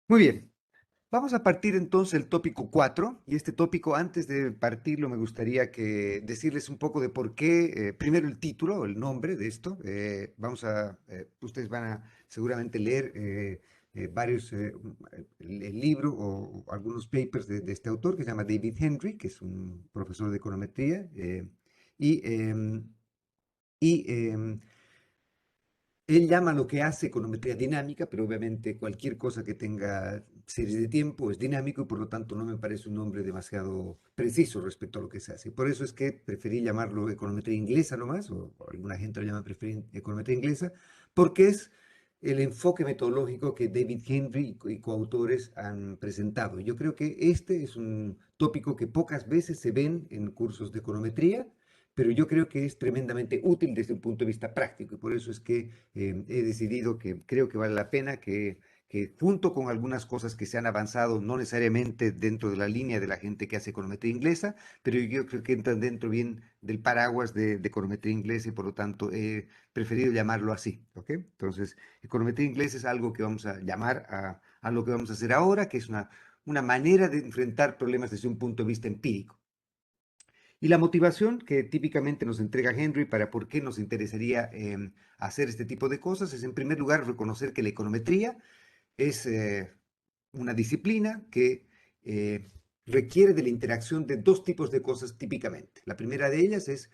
Muy bien, vamos a partir entonces el tópico 4 y este tópico antes de partirlo me gustaría que decirles un poco de por qué, primero el título, el nombre de esto, ustedes van a seguramente leer varios, el libro o algunos papers de este autor que se llama David Henry, que es un profesor de econometría y, em, y él llama lo que hace econometría dinámica, pero obviamente cualquier cosa que tenga series de tiempo es dinámico y por lo tanto no me parece un nombre demasiado preciso respecto a lo que se hace. Por eso es que preferí llamarlo econometría inglesa nomás, o alguna gente lo llama econometría inglesa, porque es el enfoque metodológico que David Henry y coautores han presentado. Yo creo que este es un tópico que pocas veces se ven en cursos de econometría, pero yo creo que es tremendamente útil desde un punto de vista práctico y por eso es que he decidido que creo que vale la pena que junto con algunas cosas que se han avanzado, no necesariamente dentro de la línea de la gente que hace econometría inglesa, pero yo creo que entran dentro bien del paraguas de econometría inglesa y por lo tanto he preferido llamarlo así, ¿ok? Entonces, econometría inglesa es algo que vamos a llamar a lo que vamos a hacer ahora, que es una manera de enfrentar problemas desde un punto de vista empírico. Y la motivación que típicamente nos entrega Henry para por qué nos interesaría hacer este tipo de cosas es, en primer lugar, reconocer que la econometría es una disciplina que requiere de la interacción de dos tipos de cosas típicamente. La primera de ellas es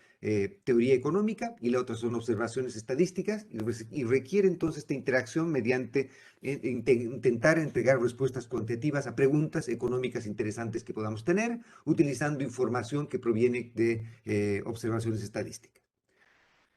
teoría económica y la otra son observaciones estadísticas y requiere entonces esta interacción mediante intentar entregar respuestas cuantitativas a preguntas económicas interesantes que podamos tener utilizando información que proviene de observaciones estadísticas.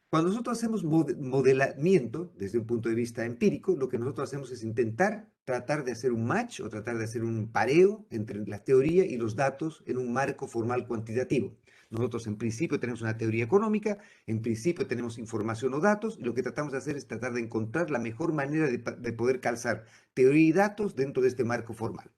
Cuando nosotros hacemos modelamiento desde un punto de vista empírico, lo que nosotros hacemos es intentar tratar de hacer un match o tratar de hacer un pareo entre la teoría y los datos en un marco formal cuantitativo. Nosotros en principio tenemos una teoría económica, en principio tenemos información o datos, y lo que tratamos de hacer es tratar de encontrar la mejor manera de poder calzar teoría y datos dentro de este marco formal.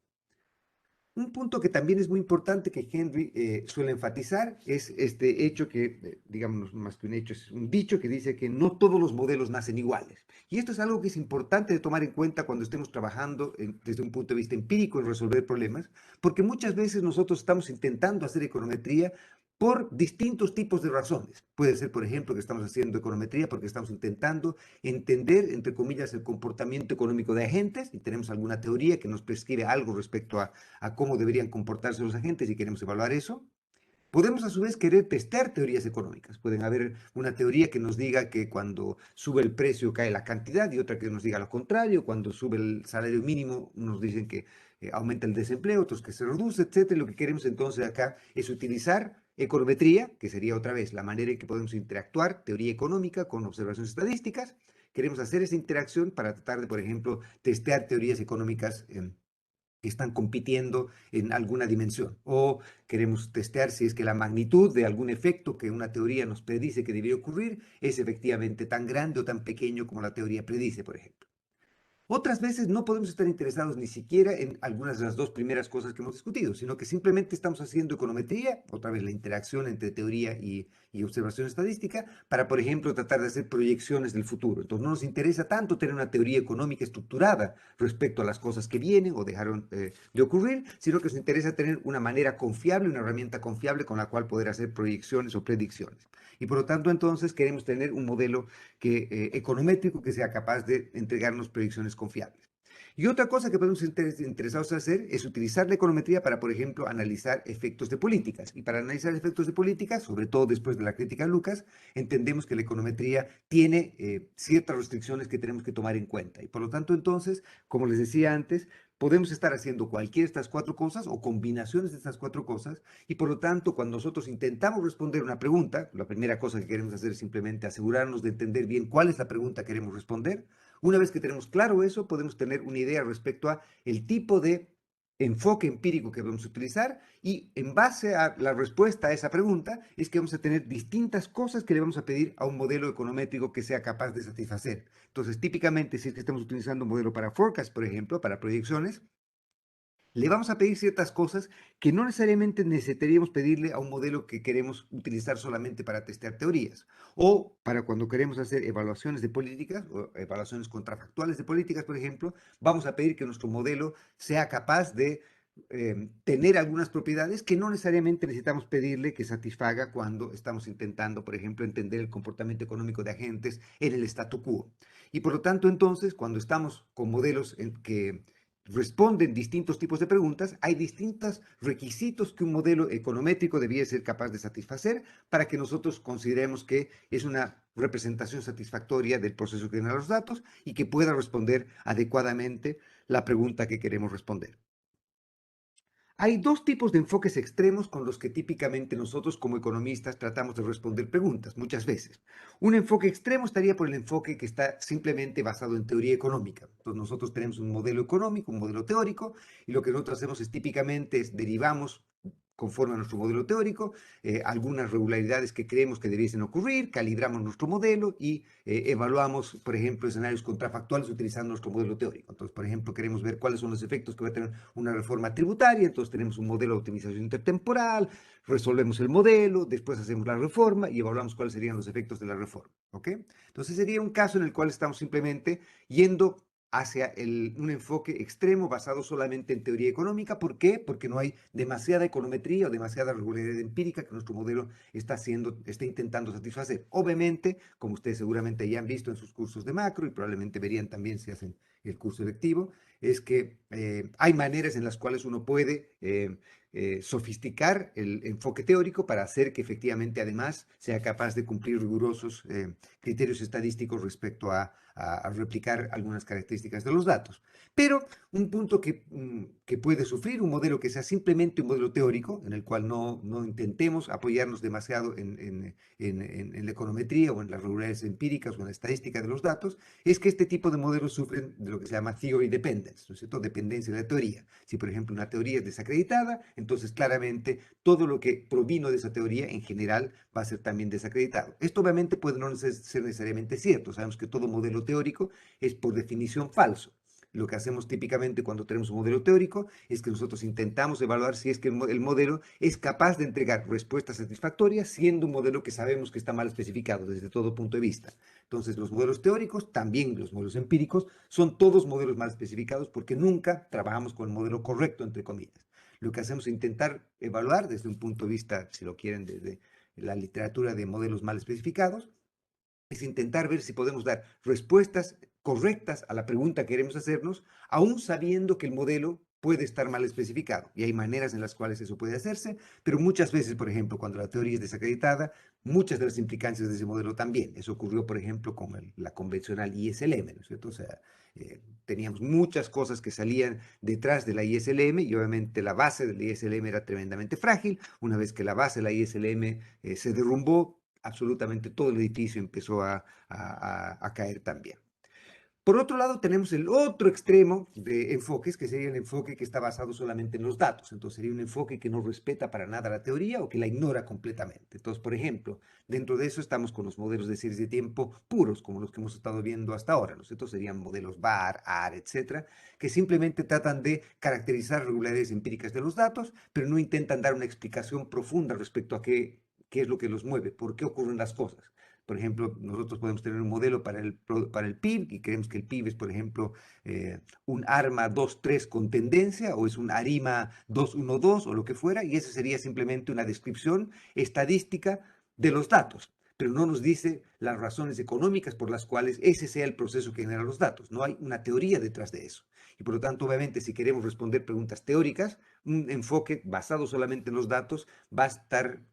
Un punto que también es muy importante que Henry suele enfatizar es este hecho que, digamos, más que un hecho, es un dicho que dice que no todos los modelos nacen iguales. Y esto es algo que es importante de tomar en cuenta cuando estemos trabajando desde un punto de vista empírico en resolver problemas, porque muchas veces nosotros estamos intentando hacer econometría por distintos tipos de razones. Puede ser, por ejemplo, que estamos haciendo econometría porque estamos intentando entender, entre comillas, el comportamiento económico de agentes y tenemos alguna teoría que nos prescribe algo respecto a cómo deberían comportarse los agentes y queremos evaluar eso. Podemos a su vez querer testear teorías económicas. Pueden haber una teoría que nos diga que cuando sube el precio cae la cantidad y otra que nos diga lo contrario. Cuando sube el salario mínimo nos dicen que aumenta el desempleo, otros que se reduce, etcétera. Lo que queremos entonces acá es utilizar econometría, que sería otra vez la manera en que podemos interactuar teoría económica con observaciones estadísticas. Queremos hacer esa interacción para tratar de, por ejemplo, testear teorías económicas que están compitiendo en alguna dimensión. O queremos testear si es que la magnitud de algún efecto que una teoría nos predice que debería ocurrir es efectivamente tan grande o tan pequeño como la teoría predice, por ejemplo. Otras veces no podemos estar interesados ni siquiera en algunas de las dos primeras cosas que hemos discutido, sino que simplemente estamos haciendo econometría, otra vez la interacción entre teoría y observación estadística, para, por ejemplo, tratar de hacer proyecciones del futuro. Entonces no nos interesa tanto tener una teoría económica estructurada respecto a las cosas que vienen o dejaron de ocurrir, sino que nos interesa tener una manera confiable, una herramienta confiable con la cual poder hacer proyecciones o predicciones. Y por lo tanto, entonces, queremos tener un modelo econométrico que sea capaz de entregarnos predicciones confiables. Y otra cosa que podemos interesados en hacer es utilizar la econometría para, por ejemplo, analizar efectos de políticas. Y para analizar efectos de políticas, sobre todo después de la crítica a Lucas, entendemos que la econometría tiene ciertas restricciones que tenemos que tomar en cuenta. Y por lo tanto, entonces, como les decía antes, podemos estar haciendo cualquiera de estas cuatro cosas o combinaciones de estas cuatro cosas y por lo tanto cuando nosotros intentamos responder una pregunta, la primera cosa que queremos hacer es simplemente asegurarnos de entender bien cuál es la pregunta que queremos responder. Una vez que tenemos claro eso, podemos tener una idea respecto a el tipo de enfoque empírico que vamos a utilizar y en base a la respuesta a esa pregunta es que vamos a tener distintas cosas que le vamos a pedir a un modelo econométrico que sea capaz de satisfacer. Entonces, típicamente, si es que estamos utilizando un modelo para forecast, por ejemplo, para proyecciones, Le vamos a pedir ciertas cosas que no necesariamente necesitaríamos pedirle a un modelo que queremos utilizar solamente para testear teorías o para cuando queremos hacer evaluaciones de políticas o evaluaciones contrafactuales de políticas, por ejemplo, vamos a pedir que nuestro modelo sea capaz de tener algunas propiedades que no necesariamente necesitamos pedirle que satisfaga cuando estamos intentando, por ejemplo, entender el comportamiento económico de agentes en el statu quo. Y por lo tanto, entonces, cuando estamos con modelos que responden distintos tipos de preguntas, hay distintos requisitos que un modelo econométrico debía ser capaz de satisfacer para que nosotros consideremos que es una representación satisfactoria del proceso que genera los datos y que pueda responder adecuadamente la pregunta que queremos responder. Hay dos tipos de enfoques extremos con los que típicamente nosotros como economistas tratamos de responder preguntas, muchas veces. Un enfoque extremo estaría por el enfoque que está simplemente basado en teoría económica. Entonces nosotros tenemos un modelo económico, un modelo teórico, y lo que nosotros hacemos es típicamente derivamos conforme a nuestro modelo teórico, algunas regularidades que creemos que debiesen ocurrir, calibramos nuestro modelo y evaluamos, por ejemplo, escenarios contrafactuales utilizando nuestro modelo teórico. Entonces, por ejemplo, queremos ver cuáles son los efectos que va a tener una reforma tributaria, entonces tenemos un modelo de optimización intertemporal, resolvemos el modelo, después hacemos la reforma y evaluamos cuáles serían los efectos de la reforma. ¿Ok? Entonces sería un caso en el cual estamos simplemente yendo hacia un enfoque extremo basado solamente en teoría económica. ¿Por qué? Porque no hay demasiada econometría o demasiada regularidad empírica que nuestro modelo está intentando satisfacer. Obviamente, como ustedes seguramente ya han visto en sus cursos de macro y probablemente verían también si hacen el curso electivo, es que hay maneras en las cuales uno puede sofisticar el enfoque teórico para hacer que efectivamente además sea capaz de cumplir rigurosos criterios estadísticos respecto a replicar algunas características de los datos. Pero un punto que puede sufrir un modelo que sea simplemente un modelo teórico, en el cual no intentemos apoyarnos demasiado en la econometría o en las regularidades empíricas o en la estadística de los datos, es que este tipo de modelos sufren de lo que se llama theory dependence, ¿no es cierto? Dependencia de la teoría. Si, por ejemplo, una teoría es desacreditada, entonces claramente todo lo que provino de esa teoría en general va a ser también desacreditado. Esto obviamente puede no ser necesariamente cierto. Sabemos que todo modelo teórico es por definición falso. Lo que hacemos típicamente cuando tenemos un modelo teórico es que nosotros intentamos evaluar si es que el modelo es capaz de entregar respuestas satisfactorias siendo un modelo que sabemos que está mal especificado desde todo punto de vista. Entonces, los modelos teóricos, también los modelos empíricos, son todos modelos mal especificados porque nunca trabajamos con el modelo correcto, entre comillas. Lo que hacemos es intentar evaluar desde un punto de vista, si lo quieren, desde la literatura de modelos mal especificados, es intentar ver si podemos dar respuestas correctas a la pregunta que queremos hacernos, aún sabiendo que el modelo puede estar mal especificado. Y hay maneras en las cuales eso puede hacerse, pero muchas veces, por ejemplo, cuando la teoría es desacreditada, muchas de las implicancias de ese modelo también. Eso ocurrió, por ejemplo, con la convencional ISLM, ¿no es cierto? O sea, teníamos muchas cosas que salían detrás de la ISLM y obviamente la base de la ISLM era tremendamente frágil. Una vez que la base de la ISLM se derrumbó, absolutamente todo el edificio empezó a caer también. Por otro lado, tenemos el otro extremo de enfoques, que sería el enfoque que está basado solamente en los datos. Entonces, sería un enfoque que no respeta para nada la teoría o que la ignora completamente. Entonces, por ejemplo, dentro de eso estamos con los modelos de series de tiempo puros, como los que hemos estado viendo hasta ahora. ¿No? Estos serían modelos VAR, AR, etcétera, que simplemente tratan de caracterizar regularidades empíricas de los datos, pero no intentan dar una explicación profunda respecto a qué es lo que los mueve, por qué ocurren las cosas. Por ejemplo, nosotros podemos tener un modelo para el PIB y creemos que el PIB es, por ejemplo, un ARMA 2-3 con tendencia o es un ARIMA 2-1-2 o lo que fuera, y esa sería simplemente una descripción estadística de los datos, pero no nos dice las razones económicas por las cuales ese sea el proceso que genera los datos. No hay una teoría detrás de eso. Y por lo tanto, obviamente, si queremos responder preguntas teóricas, un enfoque basado solamente en los datos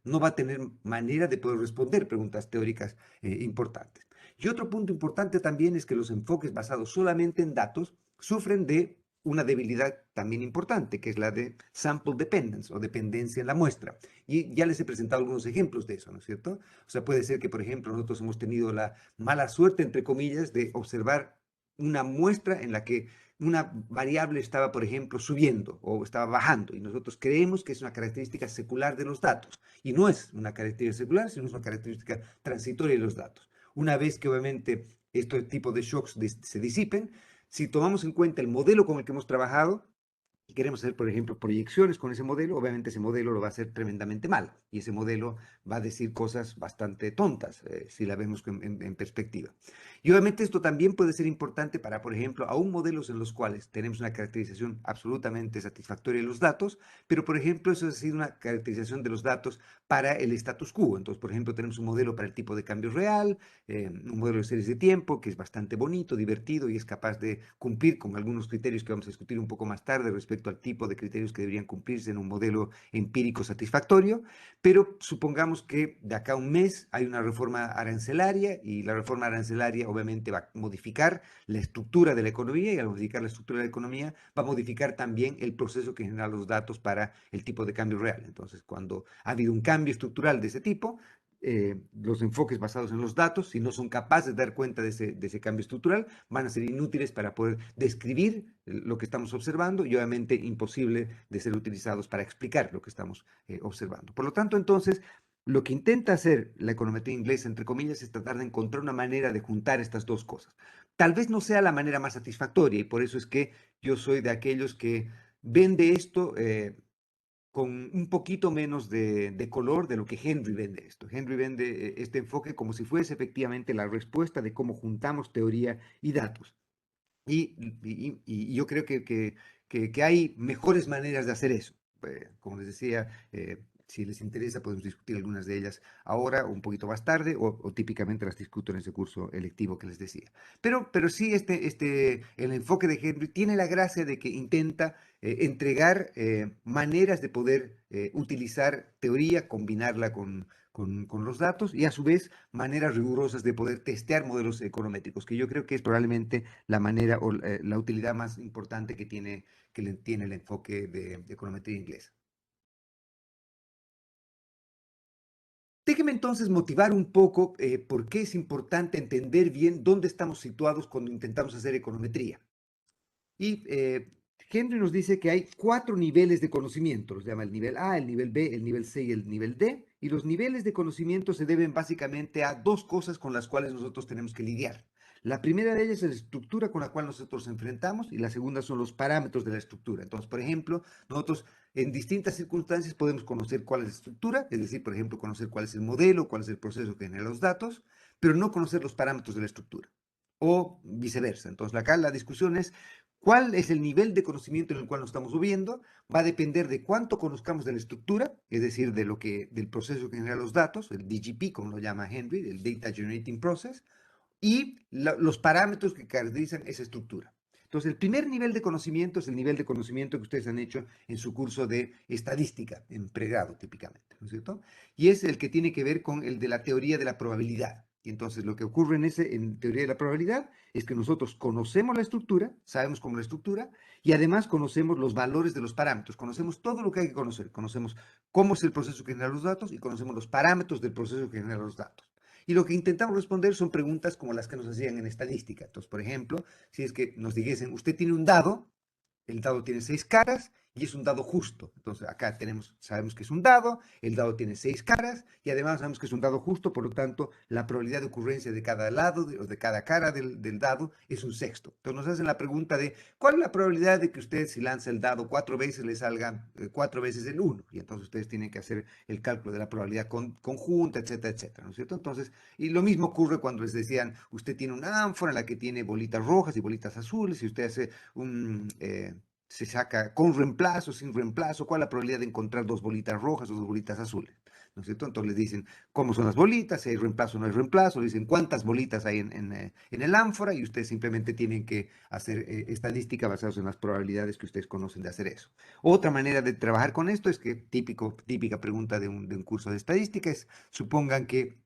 no va a tener manera de poder responder preguntas teóricas importantes. Y otro punto importante también es que los enfoques basados solamente en datos sufren de una debilidad también importante, que es la de sample dependence o dependencia en la muestra. Y ya les he presentado algunos ejemplos de eso, ¿no es cierto? O sea, puede ser que, por ejemplo, nosotros hemos tenido la mala suerte, entre comillas, de observar una muestra en la que una variable estaba, por ejemplo, subiendo o estaba bajando y nosotros creemos que es una característica secular de los datos y no es una característica secular, sino es una característica transitoria de los datos. Una vez que obviamente este tipo de shocks se disipen, si tomamos en cuenta el modelo con el que hemos trabajado, y queremos hacer, por ejemplo, proyecciones con ese modelo, obviamente ese modelo lo va a hacer tremendamente mal y ese modelo va a decir cosas bastante tontas si la vemos en perspectiva. Y obviamente esto también puede ser importante para, por ejemplo, aún modelos en los cuales tenemos una caracterización absolutamente satisfactoria de los datos, pero, por ejemplo, eso ha sido una caracterización de los datos para el status quo. Entonces, por ejemplo, tenemos un modelo para el tipo de cambio real, un modelo de series de tiempo que es bastante bonito, divertido y es capaz de cumplir con algunos criterios que vamos a discutir un poco más tarde respecto al tipo de criterios que deberían cumplirse en un modelo empírico satisfactorio, pero supongamos que de acá a un mes hay una reforma arancelaria y la reforma arancelaria obviamente va a modificar la estructura de la economía y al modificar la estructura de la economía va a modificar también el proceso que genera los datos para el tipo de cambio real. Entonces, cuando ha habido un cambio estructural de ese tipo, los enfoques basados en los datos, si no son capaces de dar cuenta de ese cambio estructural, van a ser inútiles para poder describir lo que estamos observando y obviamente imposible de ser utilizados para explicar lo que estamos observando. Por lo tanto, entonces, lo que intenta hacer la econometría inglesa, entre comillas, es tratar de encontrar una manera de juntar estas dos cosas. Tal vez no sea la manera más satisfactoria y por eso es que yo soy de aquellos que ven de esto con un poquito menos de color de lo que Henry vende esto. Henry vende este enfoque como si fuese efectivamente la respuesta de cómo juntamos teoría y datos. Y yo creo que hay mejores maneras de hacer eso. Como les decía, si les interesa podemos discutir algunas de ellas ahora, un poquito más tarde, o típicamente las discuto en ese curso electivo que les decía. Pero sí, el enfoque de Henry tiene la gracia de que intenta entregar maneras de poder utilizar teoría, combinarla con los datos y a su vez maneras rigurosas de poder testear modelos econométricos, que yo creo que es probablemente la manera o la utilidad más importante tiene el enfoque de econometría inglesa. Déjeme entonces motivar un poco por qué es importante entender bien dónde estamos situados cuando intentamos hacer econometría. Y Henry nos dice que hay 4 niveles de conocimiento, los llama el nivel A, el nivel B, el nivel C y el nivel D, y los niveles de conocimiento se deben básicamente a dos cosas con las cuales nosotros tenemos que lidiar. La primera de ellas es la estructura con la cual nosotros enfrentamos y la segunda son los parámetros de la estructura. Entonces, por ejemplo, nosotros en distintas circunstancias podemos conocer cuál es la estructura, es decir, por ejemplo, conocer cuál es el modelo, cuál es el proceso que genera los datos, pero no conocer los parámetros de la estructura o viceversa. Entonces, acá la discusión es cuál es el nivel de conocimiento en el cual nos estamos moviendo, va a depender de cuánto conozcamos de la estructura, es decir, del proceso que genera los datos, el DGP, como lo llama Henry, el Data Generating Process, y los parámetros que caracterizan esa estructura. Entonces, el primer nivel de conocimiento es el nivel de conocimiento que ustedes han hecho en su curso de estadística, en pregrado típicamente, ¿no es cierto? Y es el que tiene que ver con el de la teoría de la probabilidad. Y entonces lo que ocurre en teoría de la probabilidad es que nosotros conocemos la estructura, sabemos cómo la estructura, y además conocemos los valores de los parámetros, conocemos todo lo que hay que conocer, conocemos cómo es el proceso que genera los datos y conocemos los parámetros del proceso que genera los datos. Y lo que intentamos responder son preguntas como las que nos hacían en estadística. Entonces, por ejemplo, si es que nos dijesen, usted tiene un dado, el dado tiene 6 caras y es un dado justo. Entonces, acá sabemos que es un dado, el dado tiene 6 caras y además sabemos que es un dado justo, por lo tanto, la probabilidad de ocurrencia de cada lado o de cada cara del dado es un sexto. Entonces, nos hacen la pregunta de, ¿cuál es la probabilidad de que usted, si lanza el dado 4 veces, le salga 4 veces el 1? Y entonces ustedes tienen que hacer el cálculo de la probabilidad conjunta, etcétera, etcétera, ¿no es cierto? Entonces, y lo mismo ocurre cuando les decían, usted tiene una ánfora en la que tiene bolitas rojas y bolitas azules, y usted hace se saca con reemplazo, sin reemplazo, cuál es la probabilidad de encontrar dos bolitas rojas o dos bolitas azules, ¿no es cierto? Entonces les dicen cómo son las bolitas, si hay reemplazo o no hay reemplazo, le dicen cuántas bolitas hay en el ánfora y ustedes simplemente tienen que hacer estadística basados en las probabilidades que ustedes conocen de hacer eso. Otra manera de trabajar con esto es que, típica pregunta de un curso de estadística es, supongan que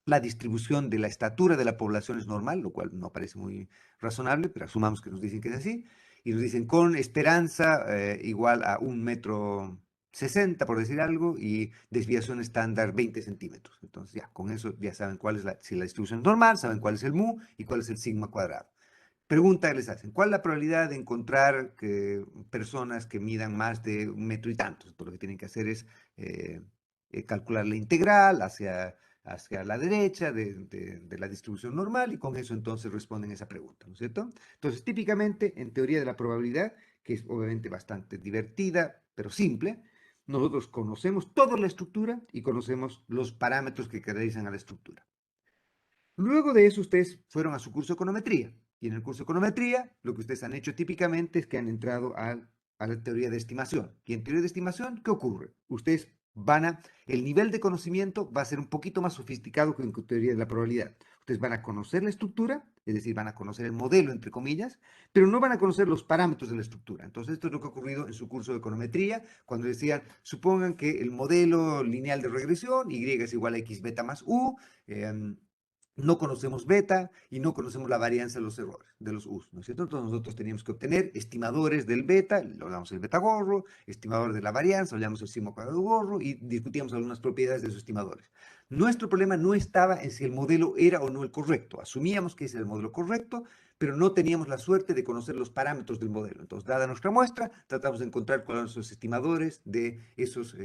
la distribución de la estatura de la población es normal, lo cual no parece muy razonable, pero asumamos que nos dicen que es así, y nos dicen con esperanza igual a 1,60 m, por decir algo, y desviación estándar 20 centímetros. Entonces ya, con eso ya saben cuál es si la distribución es normal, saben cuál es el mu y cuál es el sigma cuadrado. Pregunta que les hacen, ¿cuál es la probabilidad de encontrar personas que midan más de 1 metro y tantos? Entonces lo que tienen que hacer es calcular la integral hacia la derecha de la distribución normal y con eso entonces responden esa pregunta, ¿no es cierto? Entonces típicamente en teoría de la probabilidad, que es obviamente bastante divertida, pero simple. Nosotros conocemos toda la estructura y conocemos los parámetros que caracterizan a la estructura. Luego de eso, ustedes fueron a su curso de econometría. Y en el curso de econometría, lo que ustedes han hecho típicamente es que han entrado a la teoría de estimación. Y en teoría de estimación, ¿qué ocurre? Ustedes el nivel de conocimiento va a ser un poquito más sofisticado que en teoría de la probabilidad. Ustedes van a conocer la estructura, es decir, van a conocer el modelo, entre comillas, pero no van a conocer los parámetros de la estructura. Entonces, esto es lo que ha ocurrido en su curso de econometría, cuando decían, supongan que el modelo lineal de regresión, y es igual a x beta más u, no conocemos beta y no conocemos la varianza de los errores, de los U's, ¿no es cierto? Entonces nosotros teníamos que obtener estimadores del beta, lo llamamos el beta gorro, estimador de la varianza, lo llamamos el sigma cuadrado gorro y discutíamos algunas propiedades de esos estimadores. Nuestro problema no estaba en si el modelo era o no el correcto, asumíamos que ese era el modelo correcto, pero no teníamos la suerte de conocer los parámetros del modelo. Entonces, dada nuestra muestra, tratamos de encontrar cuáles son los estimadores de esos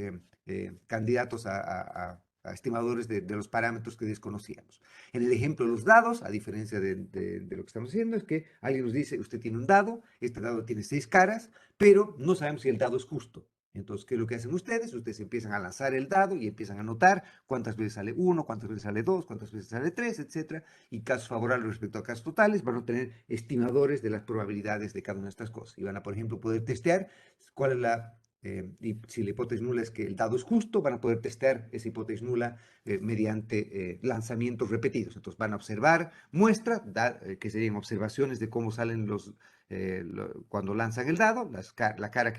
candidatos a estimadores de los parámetros que desconocíamos. En el ejemplo de los dados, a diferencia de lo que estamos haciendo, es que alguien nos dice, usted tiene un dado, este dado tiene 6 caras, pero no sabemos si el dado es justo. Entonces, ¿qué es lo que hacen ustedes? Ustedes empiezan a lanzar el dado y empiezan a notar cuántas veces sale 1, cuántas veces sale 2, cuántas veces sale 3, etcétera. Y casos favorables respecto a casos totales van a tener estimadores de las probabilidades de cada una de estas cosas. Y van a, por ejemplo, poder testear cuál es y si la hipótesis nula es que el dado es justo, van a poder testear esa hipótesis nula mediante lanzamientos repetidos. Entonces van a observar muestras, que serían observaciones de cómo salen cuando lanzan el dado, las caras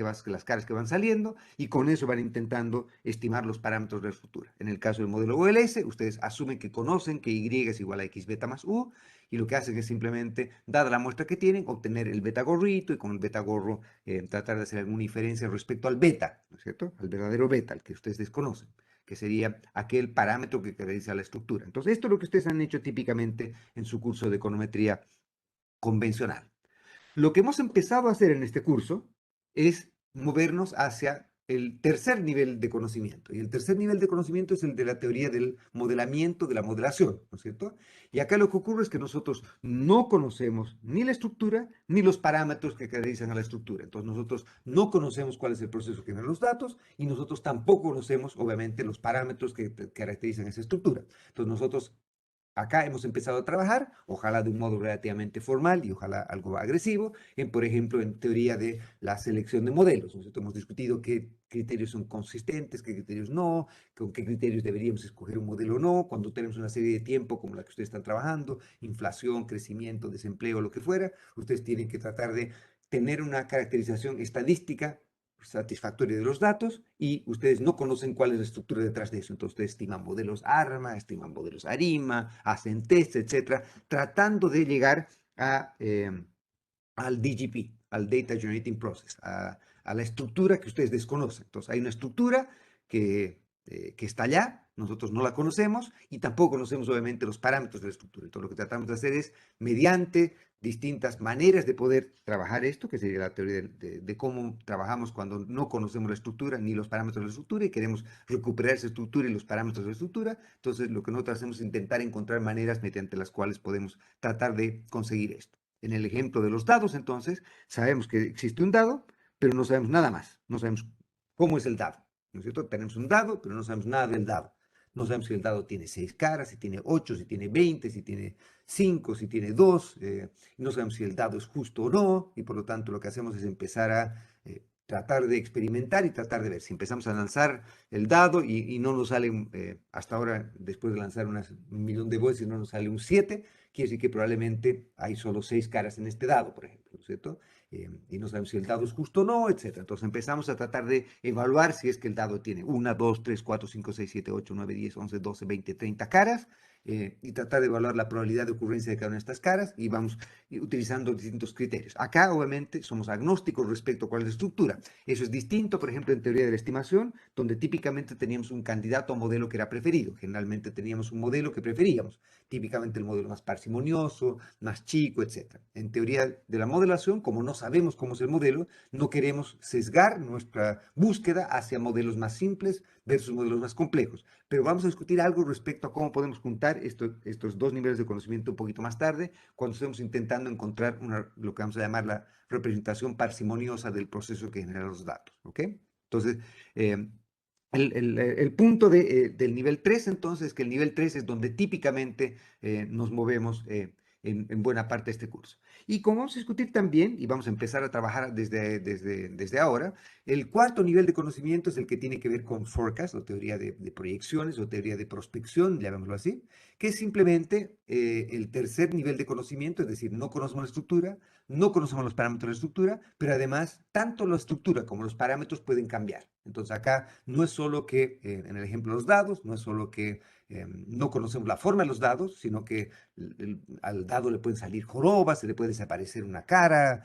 que van saliendo, y con eso van intentando estimar los parámetros de la estructura. En el caso del modelo OLS, ustedes asumen que conocen que Y es igual a X beta más U, y lo que hacen es simplemente, dada la muestra que tienen, obtener el beta gorrito y con el beta gorro tratar de hacer alguna diferencia respecto al beta, ¿no es cierto? Al verdadero beta, al que ustedes desconocen, que sería aquel parámetro que caracteriza la estructura. Entonces, esto es lo que ustedes han hecho típicamente en su curso de econometría convencional. Lo que hemos empezado a hacer en este curso es movernos hacia el tercer nivel de conocimiento. Y el tercer nivel de conocimiento es el de la teoría del modelamiento, de la modelación, ¿no es cierto? Y acá lo que ocurre es que nosotros no conocemos ni la estructura ni los parámetros que caracterizan a la estructura. Entonces nosotros no conocemos cuál es el proceso que genera los datos y nosotros tampoco conocemos, obviamente, los parámetros que caracterizan esa estructura. Entonces nosotros acá hemos empezado a trabajar, ojalá de un modo relativamente formal y ojalá algo agresivo, por ejemplo, en teoría de la selección de modelos. Nosotros hemos discutido qué criterios son consistentes, qué criterios no, con qué criterios deberíamos escoger un modelo o no, cuando tenemos una serie de tiempo como la que ustedes están trabajando, inflación, crecimiento, desempleo, lo que fuera, ustedes tienen que tratar de tener una caracterización estadística satisfactoria de los datos y ustedes no conocen cuál es la estructura detrás de eso. Entonces ustedes estiman modelos ARMA, estiman modelos ARIMA, hacen tests, etcétera, tratando de llegar al DGP, al Data Generating Process, a la estructura que ustedes desconocen. Entonces hay una estructura que está allá, nosotros no la conocemos y tampoco conocemos obviamente los parámetros de la estructura. Entonces lo que tratamos de hacer es, mediante distintas maneras de poder trabajar esto, que sería la teoría de cómo trabajamos cuando no conocemos la estructura ni los parámetros de la estructura y queremos recuperar esa estructura y los parámetros de la estructura. Entonces lo que nosotros hacemos es intentar encontrar maneras mediante las cuales podemos tratar de conseguir esto. En el ejemplo de los dados, entonces, sabemos que existe un dado, pero no sabemos nada más. No sabemos cómo es el dado, ¿no es cierto? Tenemos un dado, pero no sabemos nada del dado. No sabemos si el dado tiene 6 caras, si tiene 8, si tiene 20, si tiene 5, si tiene 2. No sabemos si el dado es justo o no, y por lo tanto lo que hacemos es empezar a tratar de experimentar y tratar de ver. Si empezamos a lanzar el dado y no nos sale, hasta ahora, después de lanzar un millón de veces, no nos sale un 7, quiere decir que probablemente hay solo 6 caras en este dado, por ejemplo, ¿no es cierto? Y no sabemos si el dado es justo o no, etc. Entonces empezamos a tratar de evaluar si es que el dado tiene 1, 2, 3, 4, 5, 6, 7, 8, 9, 10, 11, 12, 20, 30 caras, y tratar de evaluar la probabilidad de ocurrencia de cada una de estas caras y vamos utilizando distintos criterios. Acá, obviamente, somos agnósticos respecto a cuál es la estructura. Eso es distinto, por ejemplo, en teoría de la estimación, donde típicamente teníamos un candidato a modelo que era preferido. Generalmente teníamos un modelo que preferíamos, típicamente el modelo más parsimonioso, más chico, etc. En teoría de la modelación, como no sabemos cómo es el modelo, no queremos sesgar nuestra búsqueda hacia modelos más simples versus modelos más complejos. Pero vamos a discutir algo respecto a cómo podemos juntar utilizar estos dos niveles de conocimiento un poquito más tarde, cuando estemos intentando encontrar lo que vamos a llamar la representación parsimoniosa del proceso que genera los datos, ¿ok? Entonces, eh, el punto del nivel 3, entonces, que el nivel 3 es donde típicamente nos movemos en buena parte de este curso. Y como vamos a discutir también, y vamos a empezar a trabajar desde ahora, el cuarto nivel de conocimiento es el que tiene que ver con forecast, o teoría de proyecciones, o teoría de prospección, llamémoslo así, que es simplemente el tercer nivel de conocimiento, es decir, no conocemos la estructura, no conocemos los parámetros de la estructura, pero además tanto la estructura como los parámetros pueden cambiar. Entonces acá no es solo que, en el ejemplo de los dados, no es solo que no conocemos la forma de los dados, sino que al dado le pueden salir jorobas, se le puede desaparecer una cara,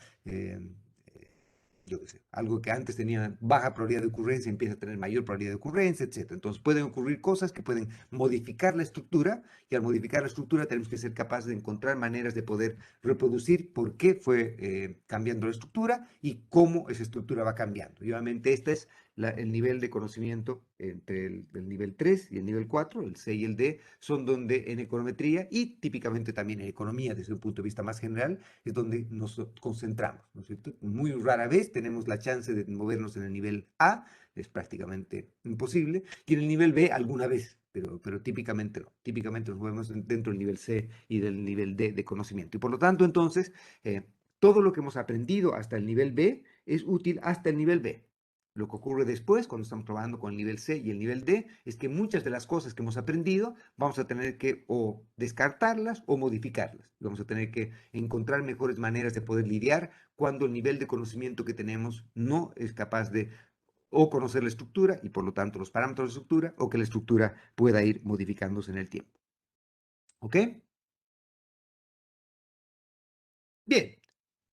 yo qué sé, algo que antes tenía baja probabilidad de ocurrencia empieza a tener mayor probabilidad de ocurrencia, etc. Entonces pueden ocurrir cosas que pueden modificar la estructura y al modificar la estructura tenemos que ser capaces de encontrar maneras de poder reproducir por qué fue cambiando la estructura y cómo esa estructura va cambiando. Y obviamente este es el nivel de conocimiento entre el nivel 3 y el nivel 4, el C y el D, son donde en econometría y típicamente también en economía desde un punto de vista más general es donde nos concentramos, ¿no es cierto? Muy rara vez tenemos la chance de movernos en el nivel A, es prácticamente imposible, y en el nivel B alguna vez, pero típicamente no. Típicamente nos movemos dentro del nivel C y del nivel D de conocimiento. Y por lo tanto, entonces, todo lo que hemos aprendido hasta el nivel B es útil hasta el nivel B. Lo que ocurre después, cuando estamos trabajando con el nivel C y el nivel D, es que muchas de las cosas que hemos aprendido vamos a tener que o descartarlas o modificarlas. Vamos a tener que encontrar mejores maneras de poder lidiar cuando el nivel de conocimiento que tenemos no es capaz de o conocer la estructura y por lo tanto los parámetros de estructura o que la estructura pueda ir modificándose en el tiempo. ¿Ok? Bien,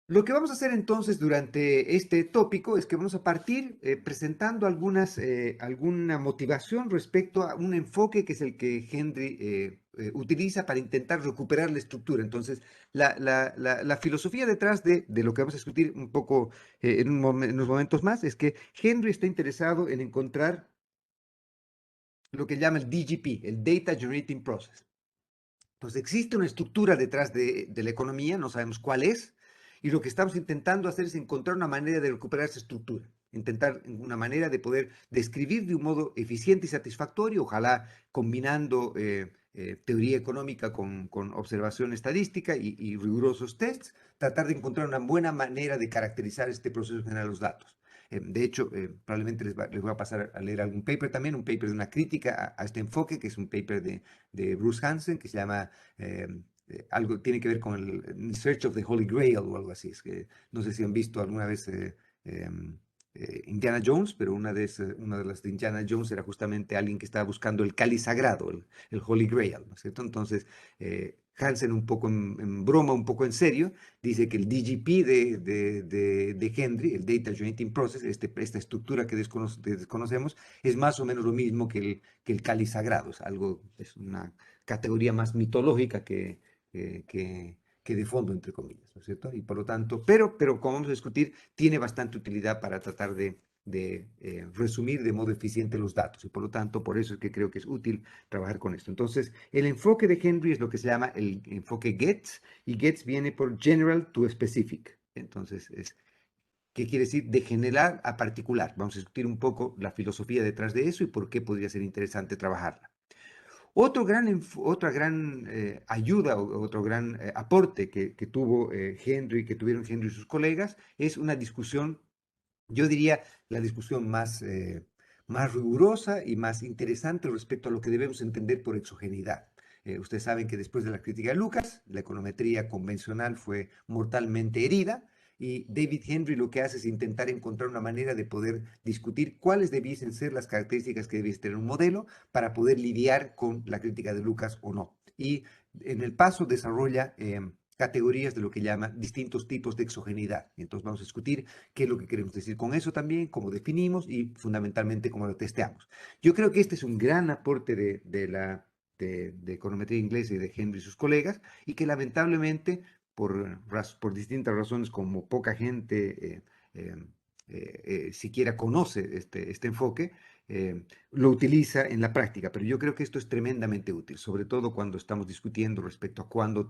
lo que vamos a hacer entonces durante este tópico es que vamos a partir presentando alguna motivación respecto a un enfoque que es el que Henry utiliza para intentar recuperar la estructura. Entonces, la filosofía detrás de lo que vamos a discutir un poco en unos momentos más es que Henry está interesado en encontrar lo que llama el DGP, el Data Generating Process. Entonces existe una estructura detrás de la economía, no sabemos cuál es, y lo que estamos intentando hacer es encontrar una manera de recuperar esa estructura, intentar una manera de poder describir de un modo eficiente y satisfactorio, ojalá combinando teoría económica con observación estadística y rigurosos tests, tratar de encontrar una buena manera de caracterizar este proceso general de los datos. De hecho, probablemente les voy a pasar a leer algún paper también, un paper de una crítica a este enfoque, que es un paper de Bruce Hansen, que se llama algo, tiene que ver con el Search of the Holy Grail o algo así. Es que no sé si han visto alguna vez Indiana Jones, pero una de las de Indiana Jones era justamente alguien que estaba buscando el cáliz sagrado, el Holy Grail, ¿no es cierto? Entonces, Hansen un poco en broma, un poco en serio, dice que el DGP de Henry, el Data Generating Process, esta estructura que desconocemos, es más o menos lo mismo que el cáliz sagrado. Es una categoría más mitológica que de fondo, entre comillas, ¿no es cierto? Y por lo tanto, pero como vamos a discutir, tiene bastante utilidad para tratar de resumir de modo eficiente los datos y por lo tanto, por eso es que creo que es útil trabajar con esto. Entonces, el enfoque de Henry es lo que se llama el enfoque GETS y GETS viene por General to Specific. Entonces, ¿qué quiere decir? De general a particular. Vamos a discutir un poco la filosofía detrás de eso y por qué podría ser interesante trabajarla. Otra gran ayuda o otro gran aporte que tuvo Henry, que tuvieron Henry y sus colegas, es una discusión, yo diría, la discusión más rigurosa y más interesante respecto a lo que debemos entender por exogeneidad. Ustedes saben que después de la crítica de Lucas, la econometría convencional fue mortalmente herida y David Henry lo que hace es intentar encontrar una manera de poder discutir cuáles debiesen ser las características que debiese tener un modelo para poder lidiar con la crítica de Lucas o no. Y en el paso desarrolla categorías de lo que llama distintos tipos de exogeneidad. Entonces vamos a discutir qué es lo que queremos decir con eso también, cómo definimos y fundamentalmente cómo lo testeamos. Yo creo que este es un gran aporte de econometría inglesa y de Henry y sus colegas y que lamentablemente por distintas razones como poca gente siquiera conoce este enfoque, lo utiliza en la práctica, pero yo creo que esto es tremendamente útil, sobre todo cuando estamos discutiendo respecto a cuándo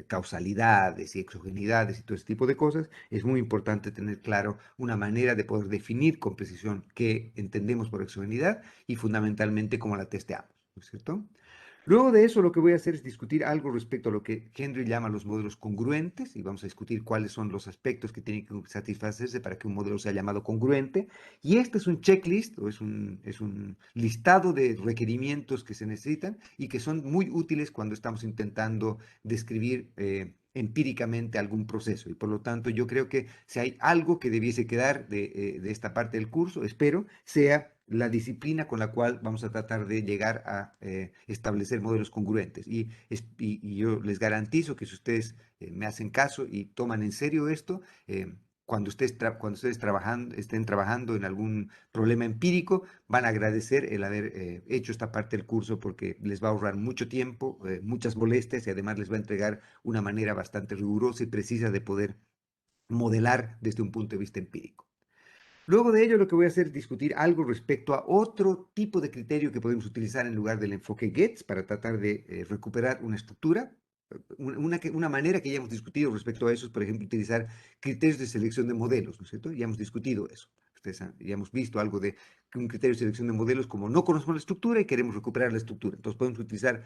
causalidades y exogenidades y todo ese tipo de cosas. Es muy importante tener claro una manera de poder definir con precisión qué entendemos por exogenidad y fundamentalmente cómo la testeamos, ¿no es cierto? Luego de eso, lo que voy a hacer es discutir algo respecto a lo que Henry llama los modelos congruentes, y vamos a discutir cuáles son los aspectos que tienen que satisfacerse para que un modelo sea llamado congruente. Y este es un checklist, o es un listado de requerimientos que se necesitan y que son muy útiles cuando estamos intentando describir empíricamente algún proceso. Y por lo tanto, yo creo que si hay algo que debiese quedar de esta parte del curso, espero, sea la disciplina con la cual vamos a tratar de llegar a establecer modelos congruentes. Y yo les garantizo que si ustedes me hacen caso y toman en serio esto, cuando ustedes estén trabajando en algún problema empírico, van a agradecer el haber hecho esta parte del curso porque les va a ahorrar mucho tiempo, muchas molestias y además les va a entregar una manera bastante rigurosa y precisa de poder modelar desde un punto de vista empírico. Luego de ello, lo que voy a hacer es discutir algo respecto a otro tipo de criterio que podemos utilizar en lugar del enfoque GETS para tratar de recuperar una estructura. Una manera que ya hemos discutido respecto a eso es, por ejemplo, utilizar criterios de selección de modelos, ¿no es cierto? Ya hemos discutido eso. Ya hemos visto algo de un criterio de selección de modelos como no conocemos la estructura y queremos recuperar la estructura. Entonces podemos utilizar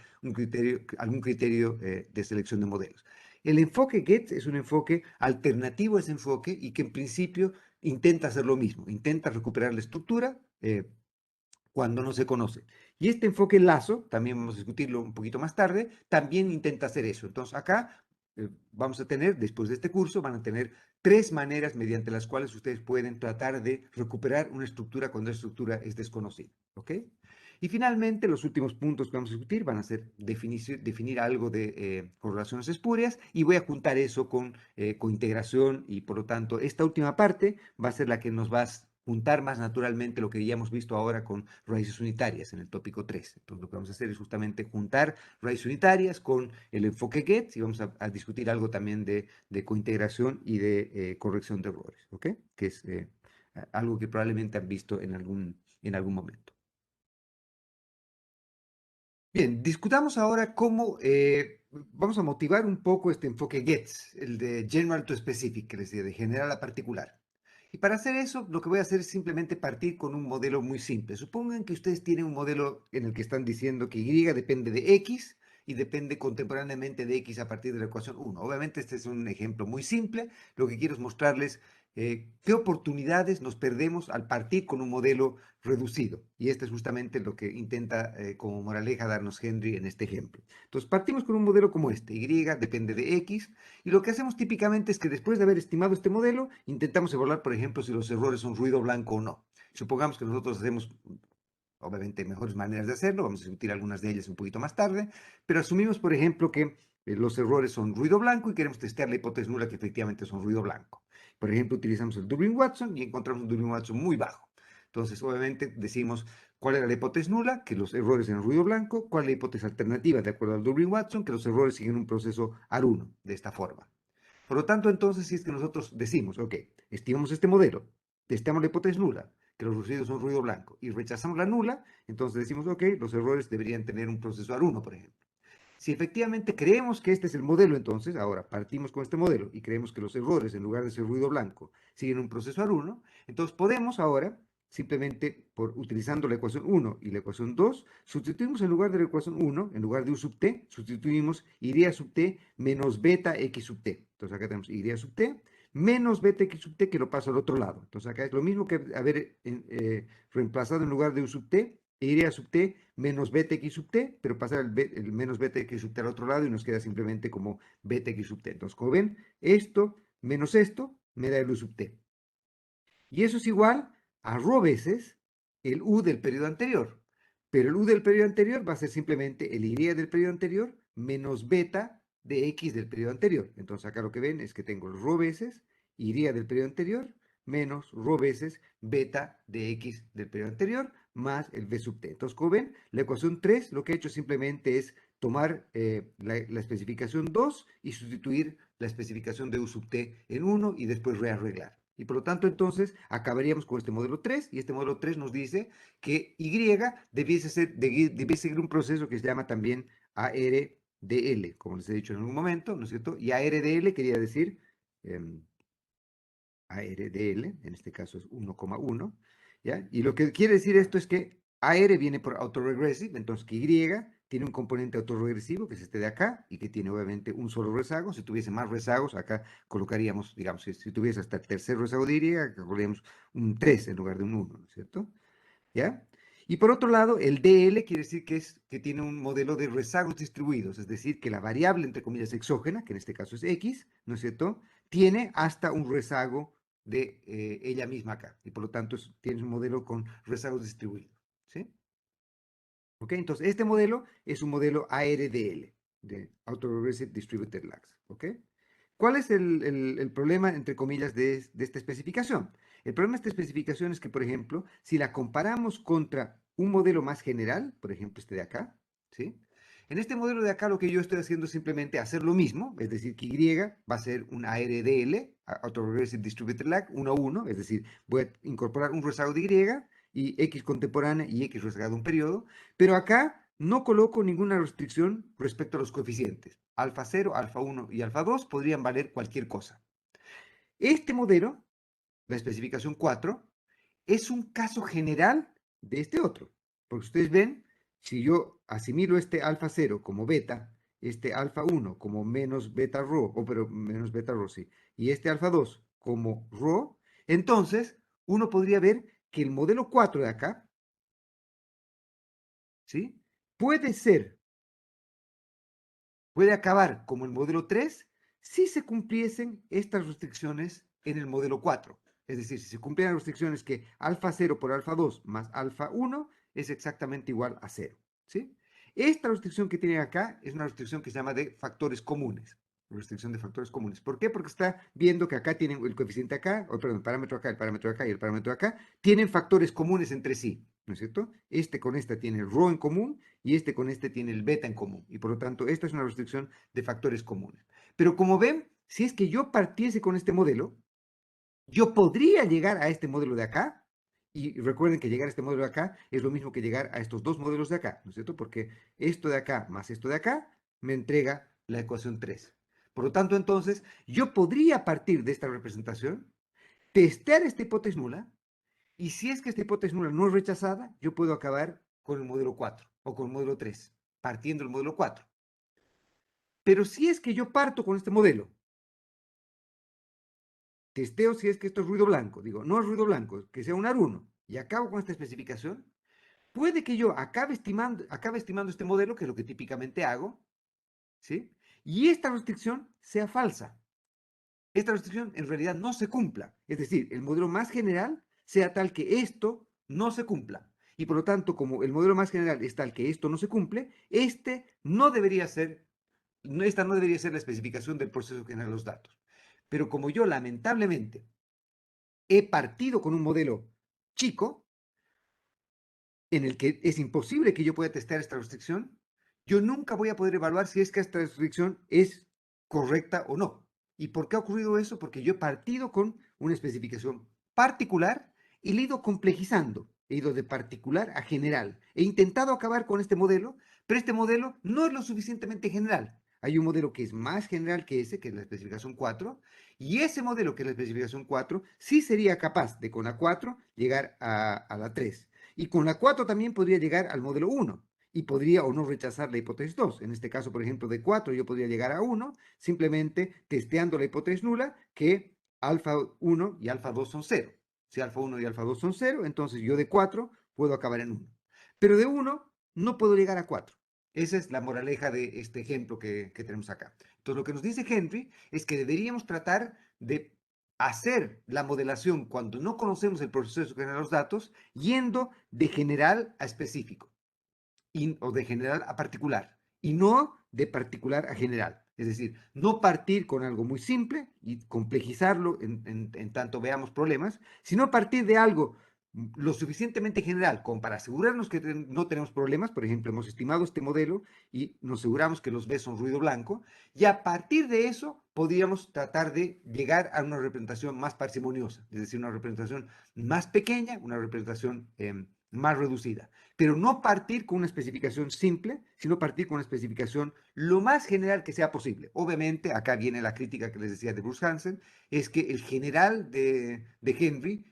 algún criterio de selección de modelos. El enfoque GETS es un enfoque alternativo a ese enfoque y que en principio intenta hacer lo mismo, intenta recuperar la estructura cuando no se conoce. Y este enfoque lazo, también vamos a discutirlo un poquito más tarde, también intenta hacer eso. Entonces acá vamos a tener, después de este curso, van a tener 3 maneras mediante las cuales ustedes pueden tratar de recuperar una estructura cuando esa estructura es desconocida. ¿Ok? Y finalmente, los últimos puntos que vamos a discutir van a ser definir algo de correlaciones espurias y voy a juntar eso con cointegración y por lo tanto esta última parte va a ser la que nos va a juntar más naturalmente lo que ya hemos visto ahora con raíces unitarias en el tópico 3. Entonces lo que vamos a hacer es justamente juntar raíces unitarias con el enfoque GET y vamos a discutir algo también de cointegración y de corrección de errores, ¿ok? Que es algo que probablemente han visto en algún momento. Bien, discutamos ahora cómo vamos a motivar un poco este enfoque GETS, el de General to Specific, que les decía, de general a particular. Y para hacer eso, lo que voy a hacer es simplemente partir con un modelo muy simple. Supongan que ustedes tienen un modelo en el que están diciendo que Y depende de X y depende contemporáneamente de X a partir de la ecuación 1. Obviamente este es un ejemplo muy simple. Lo que quiero es mostrarles qué oportunidades nos perdemos al partir con un modelo reducido. Y este es justamente lo que intenta como moraleja darnos Henry en este ejemplo. Entonces partimos con un modelo como este. Y depende de X. Y lo que hacemos típicamente es que después de haber estimado este modelo, intentamos evaluar, por ejemplo, si los errores son ruido blanco o no. Supongamos que nosotros hacemos, obviamente, mejores maneras de hacerlo, vamos a discutir algunas de ellas un poquito más tarde, pero asumimos, por ejemplo, que los errores son ruido blanco y queremos testear la hipótesis nula que efectivamente son ruido blanco. Por ejemplo, utilizamos el Durbin-Watson y encontramos un Durbin-Watson muy bajo. Entonces, obviamente, decimos cuál era la hipótesis nula, que los errores eran ruido blanco, cuál es la hipótesis alternativa, de acuerdo al Durbin-Watson, que los errores siguen un proceso AR1, de esta forma. Por lo tanto, entonces, si es que nosotros decimos, ok, estimamos este modelo, testeamos la hipótesis nula, que los residuos son ruido blanco, y rechazamos la nula, entonces decimos, ok, los errores deberían tener un proceso AR1, por ejemplo. Si efectivamente creemos que este es el modelo, entonces, ahora partimos con este modelo y creemos que los errores, en lugar de ser ruido blanco, siguen un proceso AR1, entonces podemos ahora, simplemente utilizando la ecuación 1 y la ecuación 2, sustituimos en lugar de la ecuación 1, en lugar de U sub t, sustituimos Y sub t menos beta x sub t. Entonces acá tenemos Y sub t menos beta x sub t que lo paso al otro lado. Entonces acá es lo mismo que haber reemplazado en lugar de U sub t Y sub t menos beta x sub t, pero pasar el menos beta x sub t al otro lado y nos queda simplemente como beta x sub t. Entonces, como ven, esto menos esto me da el U sub t. Y eso es igual a ρ veces el U del periodo anterior. Pero el U del periodo anterior va a ser simplemente el Y del periodo anterior menos beta de X del periodo anterior. Entonces acá lo que ven es que tengo el ρ veces Y del periodo anterior menos ρ veces beta de X del periodo anterior más el V sub t. Entonces, como ven, la ecuación 3 lo que he hecho simplemente es tomar la especificación 2 y sustituir la especificación de U sub t en 1 y después rearreglar. Y por lo tanto, entonces, acabaríamos con este modelo 3, y este modelo 3 nos dice que Y debiese seguir un proceso que se llama también ARDL, como les he dicho en algún momento, ¿no es cierto? Y ARDL quería decir, ARDL, en este caso es 1,1, ¿ya? Y lo que quiere decir esto es que AR viene por autoregressive, entonces que Y tiene un componente autorregresivo, que es este de acá, y que tiene obviamente un solo rezago. Si tuviese más rezagos, acá colocaríamos, digamos, si tuviese hasta el tercer rezago de Y, acá colocaríamos un 3 en lugar de un 1, ¿no es cierto? ¿Ya? Y por otro lado, el DL quiere decir que tiene un modelo de rezagos distribuidos, es decir, que la variable, entre comillas, exógena, que en este caso es X, ¿no es cierto?, tiene hasta un rezago de ella misma acá. Y por lo tanto, tienes un modelo con rezagos distribuidos. ¿Sí? ¿Ok? Entonces, este modelo es un modelo ARDL, de Autoregressive Distributed Lags. ¿Ok? ¿Cuál es el problema, entre comillas, de esta especificación? El problema de esta especificación es que, por ejemplo, si la comparamos contra un modelo más general, por ejemplo, este de acá, ¿sí? En este modelo de acá lo que yo estoy haciendo es simplemente hacer lo mismo, es decir, que Y va a ser un ARDL, Autoregressive Distributed Lag, 1 a 1, es decir, voy a incorporar un rezago de y X contemporánea y X rezagado un periodo, pero acá no coloco ninguna restricción respecto a los coeficientes. Alfa 0, alfa 1 y alfa 2 podrían valer cualquier cosa. Este modelo, la especificación 4, es un caso general de este otro. Porque ustedes ven, si yo asimilo este alfa 0 como beta, este alfa 1 como menos beta rho, o pero menos beta rho, sí, y este alfa 2 como rho, entonces uno podría ver que el modelo 4 de acá, ¿sí? Puede acabar como el modelo 3 si se cumpliesen estas restricciones en el modelo 4. Es decir, si se cumplieran restricciones que alfa 0 por alfa 2 más alfa 1 es exactamente igual a 0. ¿Sí? Esta restricción que tienen acá es una restricción que se llama de factores comunes. Restricción de factores comunes. ¿Por qué? Porque está viendo que acá tienen el coeficiente acá, o perdón, el parámetro acá, el parámetro acá y el parámetro acá, tienen factores comunes entre sí, ¿no es cierto? Este con esta tiene el rho en común y este con este tiene el beta en común. Y por lo tanto, esta es una restricción de factores comunes. Pero como ven, si es que yo partiese con este modelo, yo podría llegar a este modelo de acá, y recuerden que llegar a este modelo de acá es lo mismo que llegar a estos dos modelos de acá, ¿no es cierto? Porque esto de acá más esto de acá me entrega la ecuación 3. Por lo tanto, entonces, yo podría partir de esta representación, testear esta hipótesis nula, y si es que esta hipótesis nula no es rechazada, yo puedo acabar con el modelo 4 o con el modelo 3, partiendo del modelo 4. Pero si es que yo parto con este modelo, testeo si es que esto es ruido blanco, digo, no es ruido blanco, que sea un AR1, y acabo con esta especificación, puede que yo acabe estimando este modelo, que es lo que típicamente hago, ¿sí? Y esta restricción sea falsa. Esta restricción en realidad no se cumpla. Es decir, el modelo más general sea tal que esto no se cumpla. Y por lo tanto, como el modelo más general es tal que esto no se cumple, esta no debería ser la especificación del proceso que genera los datos. Pero como yo lamentablemente he partido con un modelo chico, en el que es imposible que yo pueda testear esta restricción, yo nunca voy a poder evaluar si es que esta restricción es correcta o no. ¿Y por qué ha ocurrido eso? Porque yo he partido con una especificación particular y le he ido complejizando. He ido de particular a general. He intentado acabar con este modelo, pero este modelo no es lo suficientemente general. Hay un modelo que es más general que ese, que es la especificación 4, y ese modelo, que es la especificación 4, sí sería capaz de con la 4 llegar a la 3. Y con la 4 también podría llegar al modelo 1 y podría o no rechazar la hipótesis 2. En este caso, por ejemplo, de 4 yo podría llegar a 1 simplemente testeando la hipótesis nula que alfa 1 y alfa 2 son 0. Si alfa 1 y alfa 2 son 0, entonces yo de 4 puedo acabar en 1. Pero de 1 no puedo llegar a 4. Esa es la moraleja de este ejemplo que tenemos acá. Entonces, lo que nos dice Henry es que deberíamos tratar de hacer la modelación cuando no conocemos el proceso que genera los datos, yendo de general a específico o de general a particular, y no de particular a general. Es decir, no partir con algo muy simple y complejizarlo en tanto veamos problemas, sino partir de algo lo suficientemente general como para asegurarnos que no tenemos problemas. Por ejemplo, hemos estimado este modelo y nos aseguramos que los B son ruido blanco, y a partir de eso podríamos tratar de llegar a una representación más parsimoniosa, es decir, una representación más pequeña, una representación más reducida, pero no partir con una especificación simple, sino partir con una especificación lo más general que sea posible. Obviamente, acá viene la crítica que les decía de Bruce Hansen, es que el general de Henry,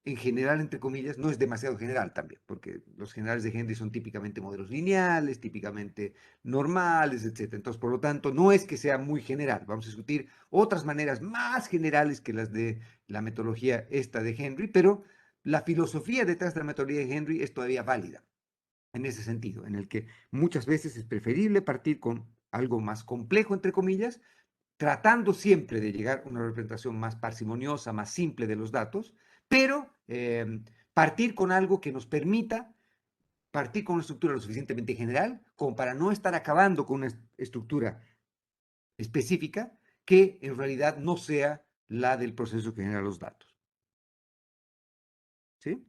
en general, entre comillas, no es demasiado general también, porque los generales de Henry son típicamente modelos lineales, típicamente normales, etc. Entonces, por lo tanto, no es que sea muy general. Vamos a discutir otras maneras más generales que las de la metodología esta de Henry, pero la filosofía detrás de la metodología de Henry es todavía válida en ese sentido, en el que muchas veces es preferible partir con algo más complejo, entre comillas, tratando siempre de llegar a una representación más parsimoniosa, más simple de los datos, pero partir con algo que nos permita partir con una estructura lo suficientemente general como para no estar acabando con una estructura específica que en realidad no sea la del proceso que genera los datos. ¿Sí?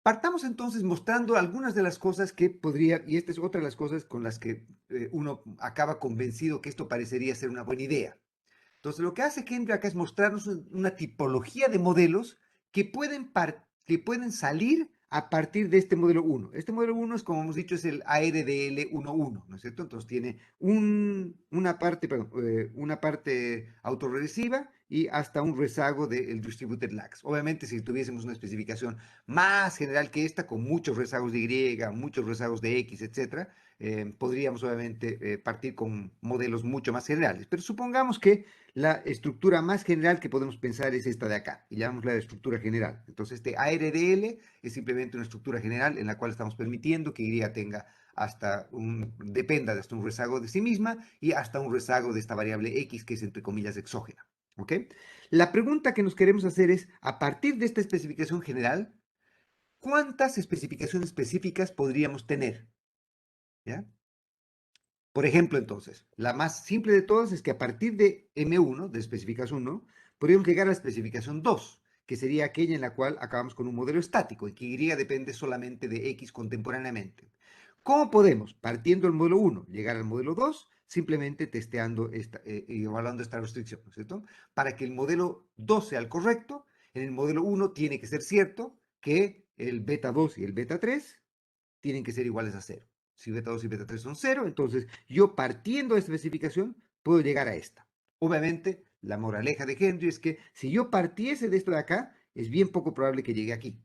Partamos entonces mostrando algunas de las cosas que podría, y esta es otra de las cosas con las que uno acaba convencido que esto parecería ser una buena idea. Entonces, lo que hace Henry acá es mostrarnos una tipología de modelos que pueden salir a partir de este modelo 1. Este modelo 1 es, como hemos dicho, es el ARDL11, ¿no es cierto? Entonces tiene una parte autorregresiva y hasta un rezago del distributed lags. Obviamente, si tuviésemos una especificación más general que esta, con muchos rezagos de Y, muchos rezagos de X, etcétera, podríamos obviamente partir con modelos mucho más generales. Pero supongamos que la estructura más general que podemos pensar es esta de acá, y llamémosla la estructura general. Entonces, este ARDL es simplemente una estructura general en la cual estamos permitiendo que Y tenga dependa de hasta un rezago de sí misma y hasta un rezago de esta variable X que es entre comillas exógena. ¿Ok? La pregunta que nos queremos hacer es, a partir de esta especificación general, ¿cuántas especificaciones específicas podríamos tener? ¿Ya? Por ejemplo, entonces, la más simple de todas es que a partir de M1, de especificación 1, podríamos llegar a la especificación 2, que sería aquella en la cual acabamos con un modelo estático y que Y depende solamente de X contemporáneamente. ¿Cómo podemos, partiendo del modelo 1, llegar al modelo 2? Simplemente testeando y evaluando esta restricción, ¿no es cierto? Para que el modelo 2 sea el correcto, en el modelo 1 tiene que ser cierto que el beta 2 y el beta 3 tienen que ser iguales a 0. Si beta 2 y beta 3 son 0, entonces yo partiendo de esta especificación puedo llegar a esta. Obviamente, la moraleja de Henry es que si yo partiese de esto de acá, es bien poco probable que llegue aquí.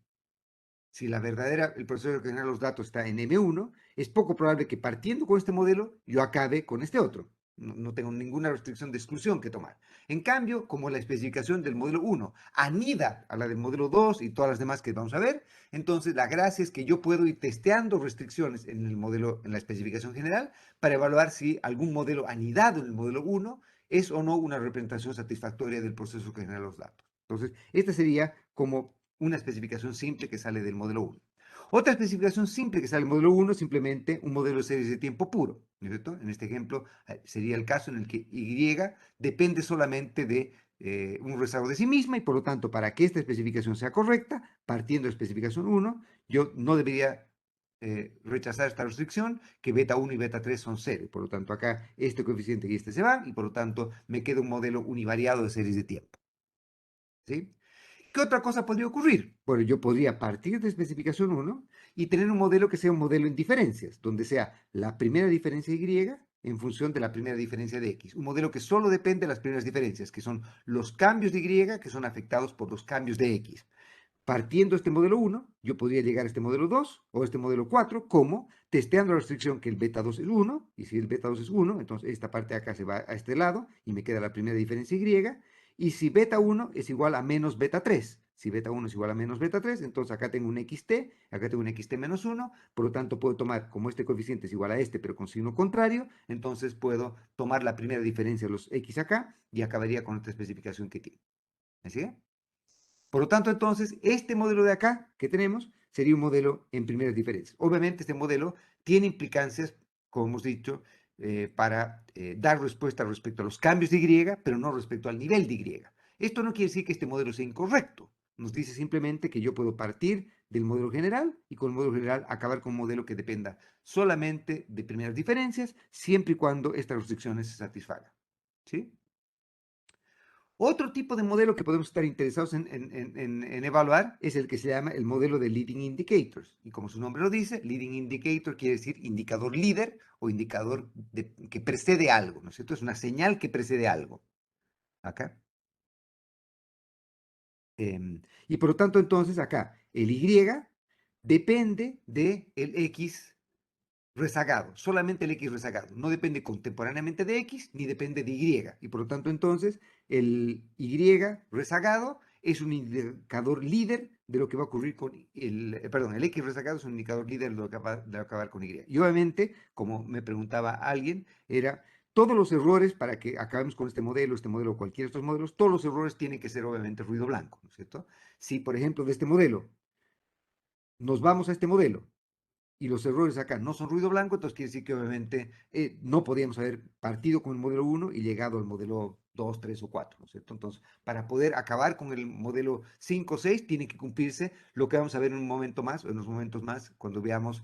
Si el proceso que genera los datos está en M1, es poco probable que partiendo con este modelo yo acabe con este otro. No tengo ninguna restricción de exclusión que tomar. En cambio, como la especificación del modelo 1 anida a la del modelo 2 y todas las demás que vamos a ver, entonces la gracia es que yo puedo ir testeando restricciones en el modelo, en la especificación general, para evaluar si algún modelo anidado en el modelo 1 es o no una representación satisfactoria del proceso que genera los datos. Entonces, esta sería como una especificación simple que sale del modelo 1. Otra especificación simple que sale del modelo 1 es simplemente un modelo de series de tiempo puro, ¿no es cierto? En este ejemplo sería el caso en el que Y depende solamente de un rezago de sí misma y por lo tanto para que esta especificación sea correcta, partiendo de especificación 1, yo no debería rechazar esta restricción, que beta 1 y beta 3 son 0. Por lo tanto, acá este coeficiente y este se van y por lo tanto me queda un modelo univariado de series de tiempo. ¿Sí? ¿Qué otra cosa podría ocurrir? Bueno, yo podría partir de especificación 1 y tener un modelo que sea un modelo en diferencias, donde sea la primera diferencia de Y en función de la primera diferencia de X. Un modelo que solo depende de las primeras diferencias, que son los cambios de Y que son afectados por los cambios de X. Partiendo de este modelo 1, yo podría llegar a este modelo 2 o este modelo 4, como testeando la restricción que el beta 2 es 1, y si el beta 2 es 1, entonces esta parte de acá se va a este lado y me queda la primera diferencia Y, y si beta 1 es igual a menos beta 3, si beta 1 es igual a menos beta 3, entonces acá tengo un XT, acá tengo un XT menos 1, por lo tanto puedo tomar, como este coeficiente es igual a este, pero con signo contrario, entonces puedo tomar la primera diferencia de los X acá y acabaría con esta especificación que tiene. ¿Me sigue? Por lo tanto, entonces, este modelo de acá que tenemos sería un modelo en primeras diferencias. Obviamente, este modelo tiene implicancias, como hemos dicho, para dar respuesta respecto a los cambios de Y, pero no respecto al nivel de Y. Esto no quiere decir que este modelo sea incorrecto. Nos dice simplemente que yo puedo partir del modelo general y con el modelo general acabar con un modelo que dependa solamente de primeras diferencias, siempre y cuando estas restricciones se satisfagan. ¿Sí? Otro tipo de modelo que podemos estar interesados en evaluar es el que se llama el modelo de Leading Indicators. Y como su nombre lo dice, Leading Indicator quiere decir indicador líder o indicador que precede algo, ¿no es cierto? Es una señal que precede algo. Acá. Y por lo tanto, entonces, acá, el Y depende del X rezagado, solamente el X rezagado. No depende contemporáneamente de X, ni depende de Y. Y por lo tanto, entonces, el Y rezagado es un indicador líder de lo que va a ocurrir con perdón, el X rezagado es un indicador líder de lo que va a acabar con Y. Y obviamente, como me preguntaba alguien, era todos los errores para que acabemos con este modelo o cualquiera de estos modelos, todos los errores tienen que ser obviamente ruido blanco, ¿no es cierto? Si, por ejemplo, de este modelo nos vamos a este modelo y los errores acá no son ruido blanco, entonces quiere decir que obviamente no podíamos haber partido con el modelo 1 y llegado al modelo 2, 3 o 4, ¿no es cierto? Entonces, para poder acabar con el modelo 5 o 6, tiene que cumplirse lo que vamos a ver en un momento más, o en unos momentos más, cuando veamos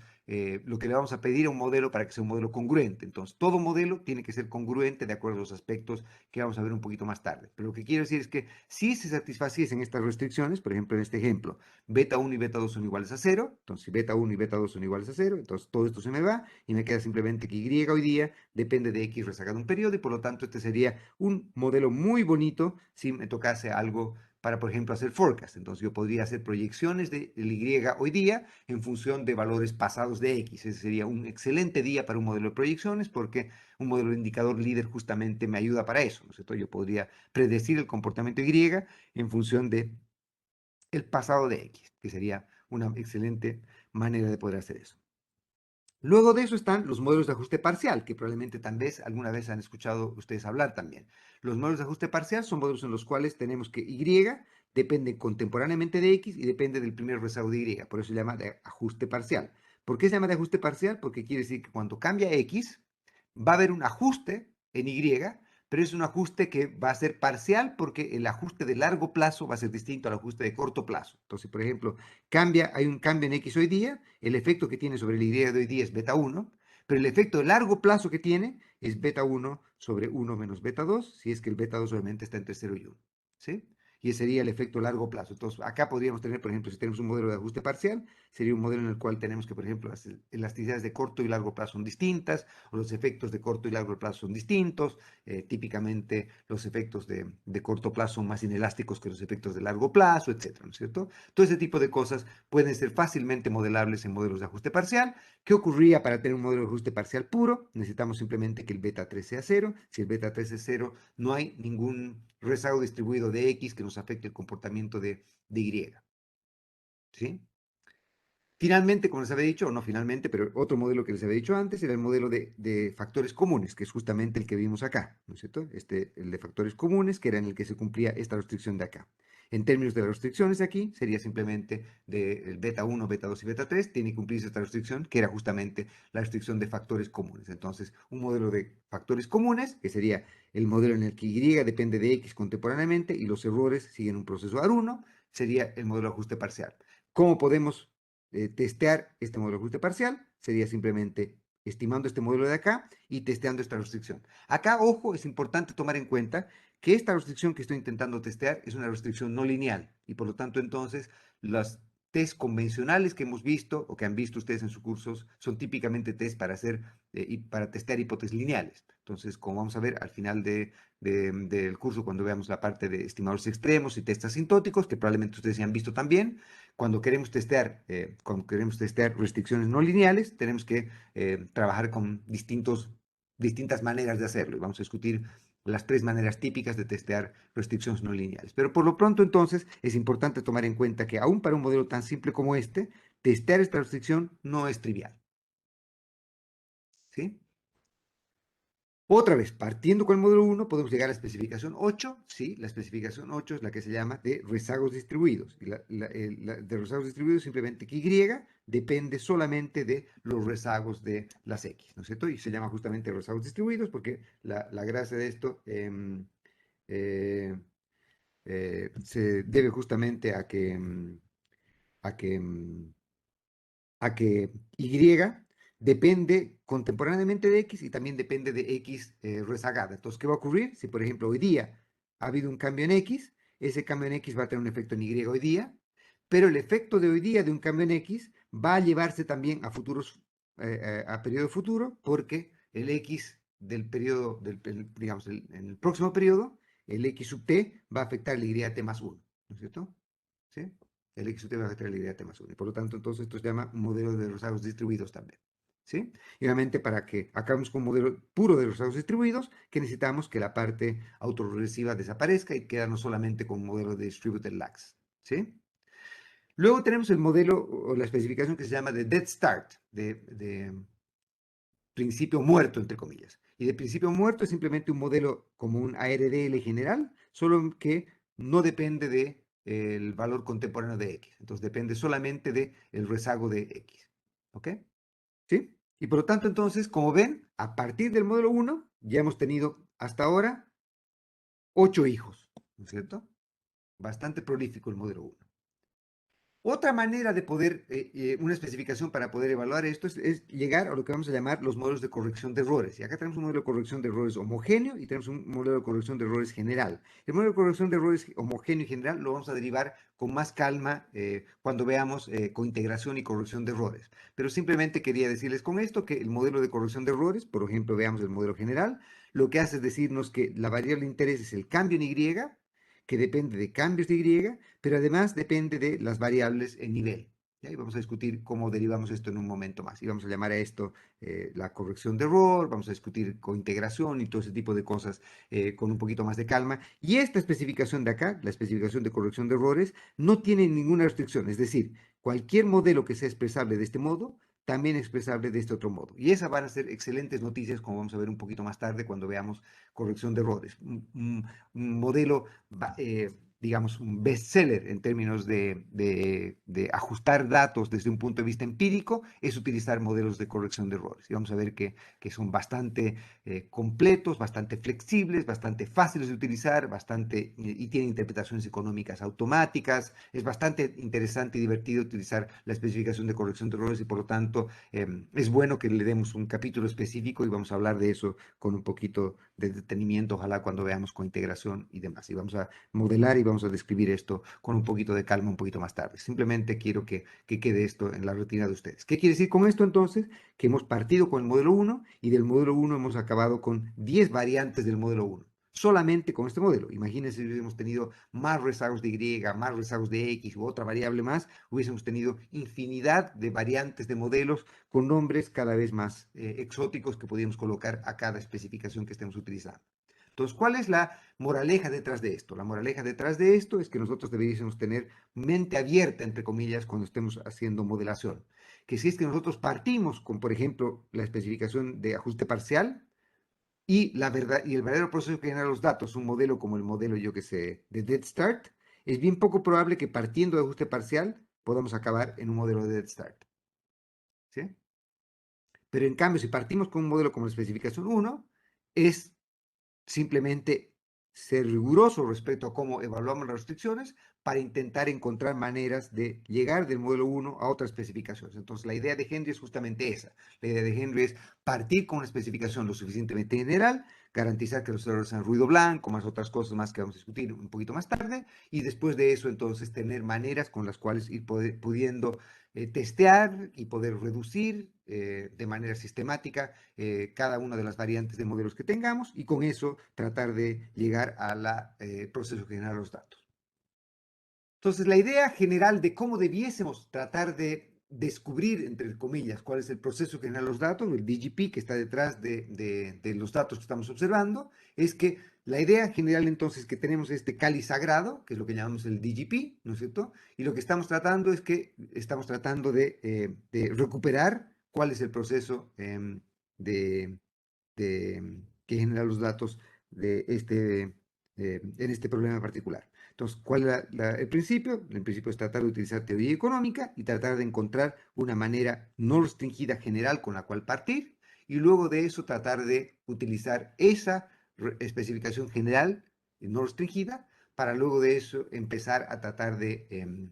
lo que le vamos a pedir a un modelo para que sea un modelo congruente. Entonces, todo modelo tiene que ser congruente de acuerdo a los aspectos que vamos a ver un poquito más tarde. Pero lo que quiero decir es que si se satisfaciesen estas restricciones, por ejemplo, en este ejemplo, beta 1 y beta 2 son iguales a 0, entonces si beta 1 y beta 2 son iguales a 0, entonces todo esto se me va y me queda simplemente que Y hoy día depende de X rezagado un periodo y por lo tanto este sería un modelo muy bonito si me tocase algo para, por ejemplo, hacer forecast. Entonces yo podría hacer proyecciones del Y hoy día en función de valores pasados de X. Ese sería un excelente día para un modelo de proyecciones porque un modelo de indicador líder justamente me ayuda para eso, ¿no es cierto? Yo podría predecir el comportamiento Y en función de el pasado de X, que sería una excelente manera de poder hacer eso. Luego de eso están los modelos de ajuste parcial, que probablemente tal vez alguna vez han escuchado ustedes hablar también. Los modelos de ajuste parcial son modelos en los cuales tenemos que Y depende contemporáneamente de X y depende del primer rezago de Y. Por eso se llama de ajuste parcial. ¿Por qué se llama de ajuste parcial? Porque quiere decir que cuando cambia X, va a haber un ajuste en Y, pero es un ajuste que va a ser parcial porque el ajuste de largo plazo va a ser distinto al ajuste de corto plazo. Entonces, por ejemplo, hay un cambio en X hoy día, el efecto que tiene sobre el Y de hoy día es beta 1, pero el efecto de largo plazo que tiene es beta 1 sobre 1 menos beta 2, si es que el beta 2 obviamente está entre 0 y 1. ¿Sí? Y ese sería el efecto largo plazo. Entonces, acá podríamos tener, por ejemplo, si tenemos un modelo de ajuste parcial, sería un modelo en el cual tenemos que, por ejemplo, las elasticidades de corto y largo plazo son distintas, o los efectos de corto y largo plazo son distintos. Típicamente, los efectos de corto plazo son más inelásticos que los efectos de largo plazo, etcétera, ¿no es cierto? Todo ese tipo de cosas pueden ser fácilmente modelables en modelos de ajuste parcial. ¿Qué ocurría para tener un modelo de ajuste parcial puro? Necesitamos simplemente que el beta 3 sea 0. Si el beta 3 es 0, no hay ningún rezago distribuido de X que nos afecte el comportamiento de Y. ¿Sí? Finalmente, como les había dicho, o no finalmente, pero otro modelo que les había dicho antes era el modelo de factores comunes, que es justamente el que vimos acá, ¿no es cierto? El de factores comunes, que era en el que se cumplía esta restricción de acá. En términos de las restricciones aquí, sería simplemente del beta 1, beta 2 y beta 3, tiene que cumplirse esta restricción, que era justamente la restricción de factores comunes. Entonces, un modelo de factores comunes, que sería el modelo en el que Y depende de X contemporáneamente y los errores siguen un proceso AR1, sería el modelo de ajuste parcial. ¿Cómo podemos testear este modelo de ajuste parcial? Sería simplemente estimando este modelo de acá y testeando esta restricción. Acá, ojo, es importante tomar en cuenta que esta restricción que estoy intentando testear es una restricción no lineal y por lo tanto entonces las test convencionales que hemos visto o que han visto ustedes en sus cursos son típicamente test para hacer y para testear hipótesis lineales. Entonces, como vamos a ver al final del curso, cuando veamos la parte de estimadores extremos y test asintóticos, que probablemente ustedes ya han visto también, cuando queremos testear restricciones no lineales, tenemos que trabajar con distintas maneras de hacerlo. Y vamos a discutir las tres maneras típicas de testear restricciones no lineales. Pero por lo pronto, entonces, es importante tomar en cuenta que aún para un modelo tan simple como este, testear esta restricción no es trivial. ¿Sí? Otra vez, partiendo con el módulo 1, podemos llegar a la especificación 8. Sí, la especificación 8 es la que se llama de rezagos distribuidos. Y de rezagos distribuidos simplemente que Y depende solamente de los rezagos de las X, ¿no es cierto? Y se llama justamente rezagos distribuidos porque la gracia de esto eh, se debe justamente a que, mm, a que Y depende contemporáneamente de X y también depende de X rezagada. Entonces, ¿qué va a ocurrir? Si, por ejemplo, hoy día ha habido un cambio en X, ese cambio en X va a tener un efecto en Y hoy día, pero el efecto de hoy día de un cambio en X va a llevarse también a futuros, a periodo futuro, porque el X del periodo, digamos, en el próximo periodo, el X sub t va a afectar el Y t más 1, ¿no es cierto? ¿Sí? El X sub t va a afectar el Y t más 1. Y por lo tanto, entonces esto se llama modelo de rezagos distribuidos también. ¿Sí? Y obviamente para que acabemos con un modelo puro de rezagos distribuidos, que necesitamos que la parte autorregresiva desaparezca y quedarnos solamente con un modelo de distributed lags. ¿Sí? Luego tenemos el modelo o la especificación que se llama de dead start, de principio muerto, entre comillas. Y de principio muerto es simplemente un modelo como un ARDL general, solo que no depende del valor contemporáneo de X. Entonces depende solamente del rezago de X. ¿Ok? ¿Sí? Y por lo tanto, entonces, como ven, a partir del modelo 1 ya hemos tenido hasta ahora 8 hijos, ¿no es cierto? Bastante prolífico el modelo 1. Otra manera de poder, una especificación para poder evaluar esto es llegar a lo que vamos a llamar los modelos de corrección de errores. Y acá tenemos un modelo de corrección de errores homogéneo y tenemos un modelo de corrección de errores general. El modelo de corrección de errores homogéneo y general lo vamos a derivar con más calma cuando veamos cointegración y corrección de errores. Pero simplemente quería decirles con esto que el modelo de corrección de errores, por ejemplo, veamos el modelo general, lo que hace es decirnos que la variable de interés es el cambio en Y, que depende de cambios de Y, pero además depende de las variables en nivel. ¿Ya? Y vamos a discutir cómo derivamos esto en un momento más. Y vamos a llamar a esto la corrección de error, vamos a discutir cointegración y todo ese tipo de cosas con un poquito más de calma. Y esta especificación de acá, la especificación de corrección de errores, no tiene ninguna restricción. Es decir, cualquier modelo que sea expresable de este modo también expresable de este otro modo. Y esas van a ser excelentes noticias, como vamos a ver un poquito más tarde cuando veamos corrección de errores. Un modelo, digamos, un bestseller en términos de ajustar datos desde un punto de vista empírico, es utilizar modelos de corrección de errores. Y vamos a ver que son bastante completos, bastante flexibles, bastante fáciles de utilizar, y tienen interpretaciones económicas automáticas. Es bastante interesante y divertido utilizar la especificación de corrección de errores y por lo tanto es bueno que le demos un capítulo específico y vamos a hablar de eso con un poquito de detenimiento, ojalá cuando veamos cointegración y demás. Y vamos a modelar y vamos a describir esto con un poquito de calma un poquito más tarde. Simplemente quiero que quede esto en la rutina de ustedes. ¿Qué quiere decir con esto entonces? Que hemos partido con el modelo 1 y del modelo 1 hemos acabado con 10 variantes del modelo 1. Solamente con este modelo. Imagínense si hubiésemos tenido más rezagos de Y, más rezagos de X u otra variable más, hubiésemos tenido infinidad de variantes de modelos con nombres cada vez más exóticos que podíamos colocar a cada especificación que estemos utilizando. Entonces, ¿cuál es la moraleja detrás de esto? La moraleja detrás de esto es que nosotros deberíamos tener mente abierta, entre comillas, cuando estemos haciendo modelación. Que si es que nosotros partimos con, por ejemplo, la especificación de ajuste parcial y, el verdadero proceso que genera los datos, un modelo como el modelo, yo que sé, de Dead Start, es bien poco probable que partiendo de ajuste parcial podamos acabar en un modelo de Dead Start. ¿Sí? Pero en cambio, si partimos con un modelo como la especificación 1, es simplemente ser riguroso respecto a cómo evaluamos las restricciones para intentar encontrar maneras de llegar del modelo 1 a otras especificaciones. Entonces, la idea de Henry es justamente esa. La idea de Henry es partir con una especificación lo suficientemente general, garantizar que los errores sean ruido blanco, más otras cosas más que vamos a discutir un poquito más tarde, y después de eso, entonces, tener maneras con las cuales ir pudiendo testear y poder reducir de manera sistemática cada una de las variantes de modelos que tengamos y con eso tratar de llegar al proceso que genera los datos. Entonces, la idea general de cómo debiésemos tratar de descubrir, entre comillas, cuál es el proceso que genera los datos, el DGP que está detrás de los datos que estamos observando, es que la idea general entonces que tenemos este cáliz sagrado, que es lo que llamamos el DGP, ¿no es cierto? Y lo que estamos tratando es que estamos tratando de recuperar cuál es el proceso de, que genera los datos en este problema particular. Entonces, ¿cuál es el principio? El principio es tratar de utilizar teoría económica y tratar de encontrar una manera no restringida general con la cual partir y luego de eso tratar de utilizar esa especificación general no restringida para luego de eso empezar a tratar de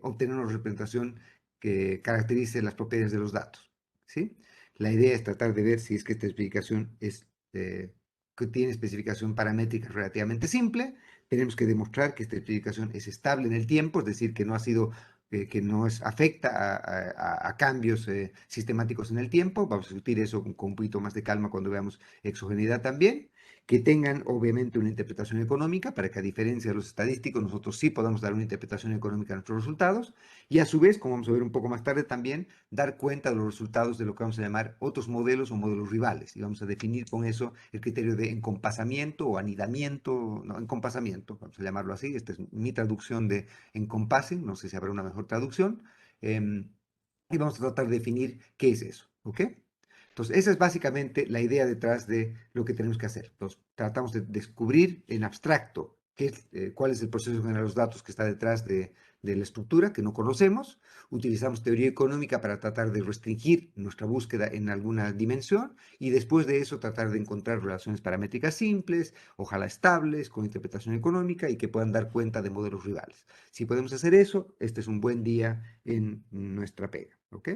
obtener una representación que caracterice las propiedades de los datos, ¿sí? La idea es tratar de ver si es que esta especificación que tiene especificación paramétrica relativamente simple. Tenemos que demostrar que esta especificación es estable en el tiempo, es decir, que no ha sido que no afecta a cambios sistemáticos en el tiempo. Vamos a discutir eso con un poquito más de calma cuando veamos exogeneidad también. Que tengan obviamente una interpretación económica para que a diferencia de los estadísticos nosotros sí podamos dar una interpretación económica a nuestros resultados y a su vez, como vamos a ver un poco más tarde también, dar cuenta de los resultados de lo que vamos a llamar otros modelos o modelos rivales y vamos a definir con eso el criterio de encompasamiento o anidamiento, no, encompasamiento, vamos a llamarlo así, esta es mi traducción de encompassing, no sé si habrá una mejor traducción, y vamos a tratar de definir qué es eso, ¿ok? Entonces, esa es básicamente la idea detrás de lo que tenemos que hacer. Entonces, tratamos de descubrir en abstracto cuál es el proceso de generar los datos que está detrás de la estructura que no conocemos. Utilizamos teoría económica para tratar de restringir nuestra búsqueda en alguna dimensión y después de eso tratar de encontrar relaciones paramétricas simples, ojalá estables, con interpretación económica y que puedan dar cuenta de modelos rivales. Si podemos hacer eso, este es un buen día en nuestra pega, ¿ok?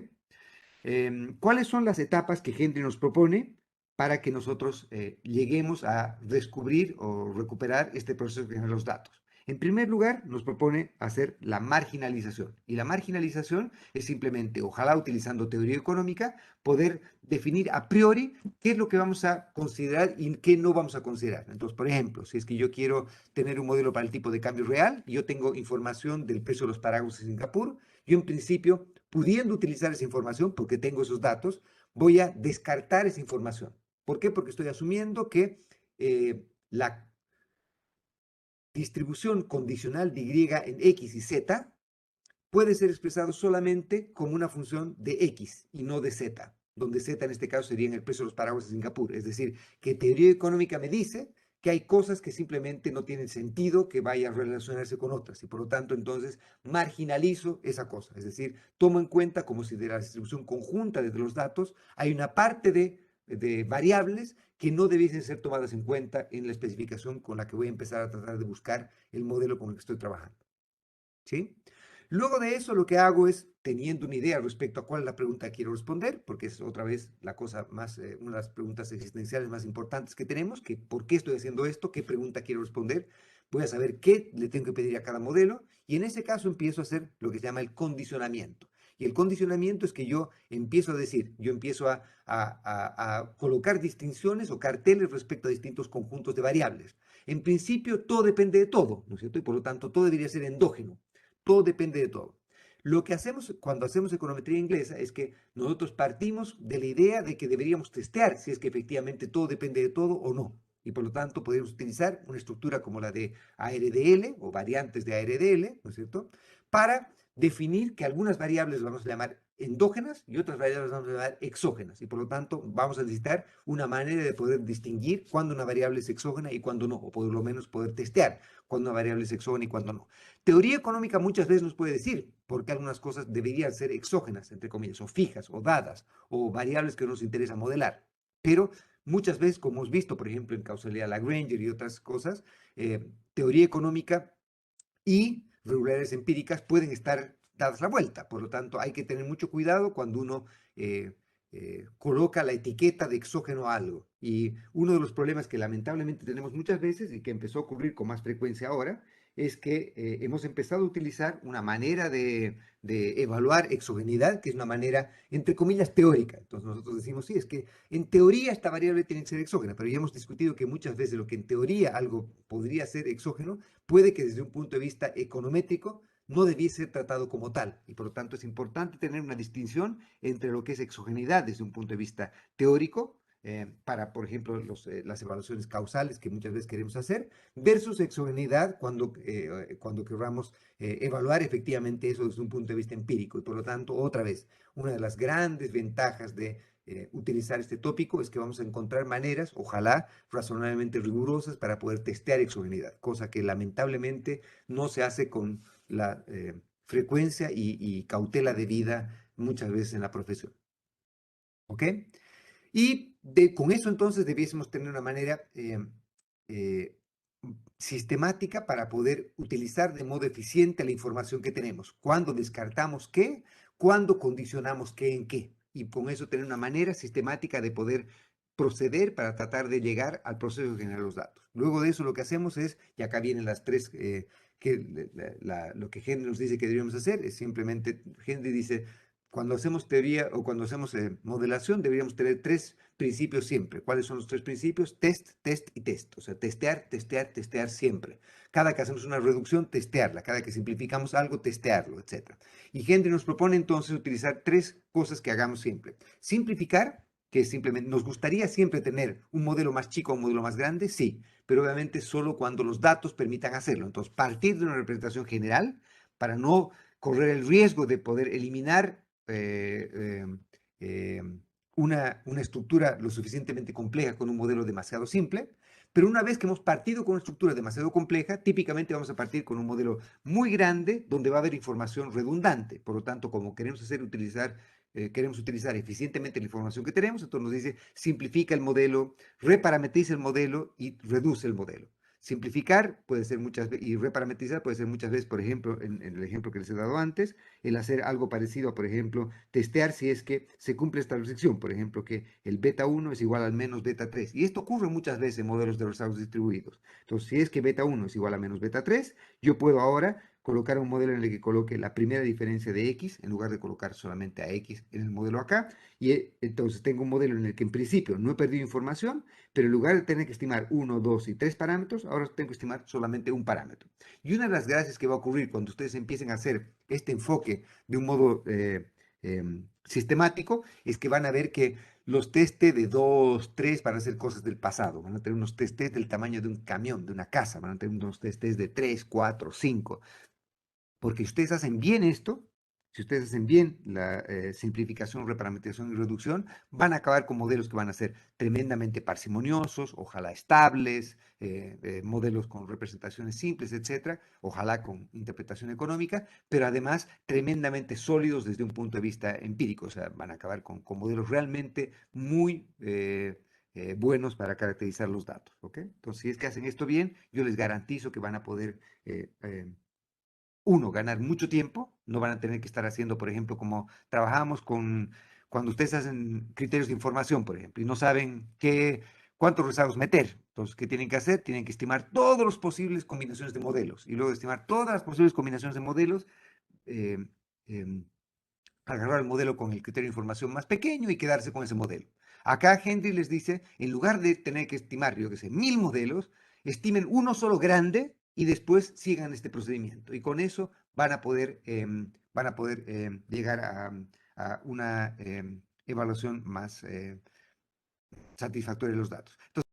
¿Cuáles son las etapas que Henry nos propone para que nosotros lleguemos a descubrir o recuperar este proceso de generar los datos? En primer lugar, nos propone hacer la marginalización. Y la marginalización es simplemente, ojalá utilizando teoría económica, poder definir a priori qué es lo que vamos a considerar y qué no vamos a considerar. Entonces, por ejemplo, si es que yo quiero tener un modelo para el tipo de cambio real, yo tengo información del precio de los paraguas en Singapur, yo en principio pudiendo utilizar esa información, porque tengo esos datos, voy a descartar esa información. ¿Por qué? Porque estoy asumiendo que la distribución condicional de Y en X y Z puede ser expresado solamente como una función de X y no de Z, donde Z en este caso sería en el precio de los paraguas de Singapur. Es decir, que teoría económica me dice que hay cosas que simplemente no tienen sentido que vayan a relacionarse con otras y por lo tanto entonces marginalizo esa cosa. Es decir, tomo en cuenta como si de la distribución conjunta de los datos hay una parte de variables que no debiesen ser tomadas en cuenta en la especificación con la que voy a empezar a tratar de buscar el modelo con el que estoy trabajando. ¿Sí? Luego de eso, lo que hago es, teniendo una idea respecto a cuál es la pregunta que quiero responder, porque es otra vez la cosa más, una de las preguntas existenciales más importantes que tenemos, que por qué estoy haciendo esto, qué pregunta quiero responder, voy a saber qué le tengo que pedir a cada modelo, y en ese caso empiezo a hacer lo que se llama el condicionamiento. Y el condicionamiento es que yo empiezo a decir, yo empiezo a colocar distinciones o carteles respecto a distintos conjuntos de variables. En principio, todo depende de todo, ¿no es cierto? Y por lo tanto, todo debería ser endógeno. Todo depende de todo. Lo que hacemos cuando hacemos econometría inglesa es que nosotros partimos de la idea de que deberíamos testear si es que efectivamente todo depende de todo o no. Y por lo tanto podemos utilizar una estructura como la de ARDL o variantes de ARDL, ¿no es cierto? Para definir que algunas variables vamos a llamar endógenas y otras variables vamos a llamar exógenas. Y por lo tanto vamos a necesitar una manera de poder distinguir cuándo una variable es exógena y cuándo no, o por lo menos poder testear cuándo una variable es exógena y cuándo no. Teoría económica muchas veces nos puede decir por qué algunas cosas deberían ser exógenas, entre comillas, o fijas, o dadas, o variables que nos interesa modelar. Pero muchas veces, como hemos visto, por ejemplo, en causalidad Lagrange y otras cosas, teoría económica y regularidades empíricas pueden estar dadas la vuelta. Por lo tanto, hay que tener mucho cuidado cuando uno coloca la etiqueta de exógeno a algo. Y uno de los problemas que lamentablemente tenemos muchas veces y que empezó a ocurrir con más frecuencia ahora es que hemos empezado a utilizar una manera de evaluar exogenidad, que es una manera, entre comillas, teórica. Entonces nosotros decimos, sí, es que en teoría esta variable tiene que ser exógena, pero ya hemos discutido que muchas veces lo que en teoría algo podría ser exógeno, puede que desde un punto de vista econométrico no debiese ser tratado como tal. Y por lo tanto es importante tener una distinción entre lo que es exogeneidad desde un punto de vista teórico, para, por ejemplo, las evaluaciones causales que muchas veces queremos hacer, versus exogeneidad cuando queramos evaluar efectivamente eso desde un punto de vista empírico. Y por lo tanto, otra vez, una de las grandes ventajas de utilizar este tópico es que vamos a encontrar maneras, ojalá razonablemente rigurosas, para poder testear exogeneidad, cosa que lamentablemente no se hace con la frecuencia y cautela debida muchas veces en la profesión. ¿Ok? Y con eso entonces debiésemos tener una manera eh, sistemática para poder utilizar de modo eficiente la información que tenemos. Cuándo descartamos qué, cuándo condicionamos qué en qué. Y con eso tener una manera sistemática de poder proceder para tratar de llegar al proceso de generar los datos. Luego de eso lo que hacemos es, y acá vienen las tres, lo que Henry nos dice que deberíamos hacer, es simplemente, Henry dice, cuando hacemos teoría o cuando hacemos modelación, deberíamos tener tres principios siempre. ¿Cuáles son los tres principios? Test, test y test. O sea, testear, testear, testear siempre. Cada que hacemos una reducción, testearla. Cada que simplificamos algo, testearlo, etc. Y Henry nos propone entonces utilizar tres cosas que hagamos siempre. Simplificar, que simplemente nos gustaría siempre tener un modelo más chico o un modelo más grande, sí, pero obviamente solo cuando los datos permitan hacerlo. Entonces, partir de una representación general para no correr el riesgo de poder eliminar eh, una estructura lo suficientemente compleja con un modelo demasiado simple, pero una vez que hemos partido con una estructura demasiado compleja, típicamente vamos a partir con un modelo muy grande donde va a haber información redundante. Por lo tanto, como queremos utilizar eficientemente la información que tenemos, entonces nos dice simplifica el modelo, reparametriza el modelo y reduce el modelo. Simplificar puede ser muchas veces, y reparametrizar puede ser muchas veces, por ejemplo, en el ejemplo que les he dado antes, el hacer algo parecido a, por ejemplo, testear si es que se cumple esta restricción, por ejemplo, que el beta 1 es igual al menos beta 3. Y esto ocurre muchas veces en modelos de resultados distribuidos. Entonces, si es que beta 1 es igual a menos beta 3, yo puedo ahora colocar un modelo en el que coloque la primera diferencia de x, en lugar de colocar solamente a x en el modelo acá, y entonces tengo un modelo en el que en principio no he perdido información, pero en lugar de tener que estimar 1, 2 y 3 parámetros, ahora tengo que estimar solamente un parámetro. Y una de las gracias que va a ocurrir cuando ustedes empiecen a hacer este enfoque de un modo sistemático es que van a ver que los testes de 2, 3 van a ser cosas del pasado. Van a tener unos testes del tamaño de un camión, de una casa. Van a tener unos testes de 3, 4, 5. Porque si ustedes hacen bien esto, si ustedes hacen bien la simplificación, reparametrización y reducción, van a acabar con modelos que van a ser tremendamente parsimoniosos, ojalá estables, modelos con representaciones simples, etcétera, ojalá con interpretación económica, pero además tremendamente sólidos desde un punto de vista empírico. O sea, van a acabar con modelos realmente muy buenos para caracterizar los datos. ¿Ok? Entonces, si es que hacen esto bien, yo les garantizo que van a poder uno, ganar mucho tiempo, no van a tener que estar haciendo, por ejemplo, como trabajamos cuando ustedes hacen criterios de información, por ejemplo, y no saben cuántos rezagos meter. Entonces, ¿qué tienen que hacer? Tienen que estimar todas las posibles combinaciones de modelos y luego estimar todas las posibles combinaciones de modelos, eh, eh, agarrar el modelo con el criterio de información más pequeño y quedarse con ese modelo. Acá Henry les dice, en lugar de tener que estimar, yo que sé, 1000 modelos, estimen uno solo grande y después sigan este procedimiento. Y con eso van a poder llegar a una evaluación más satisfactoria de los datos. Entonces,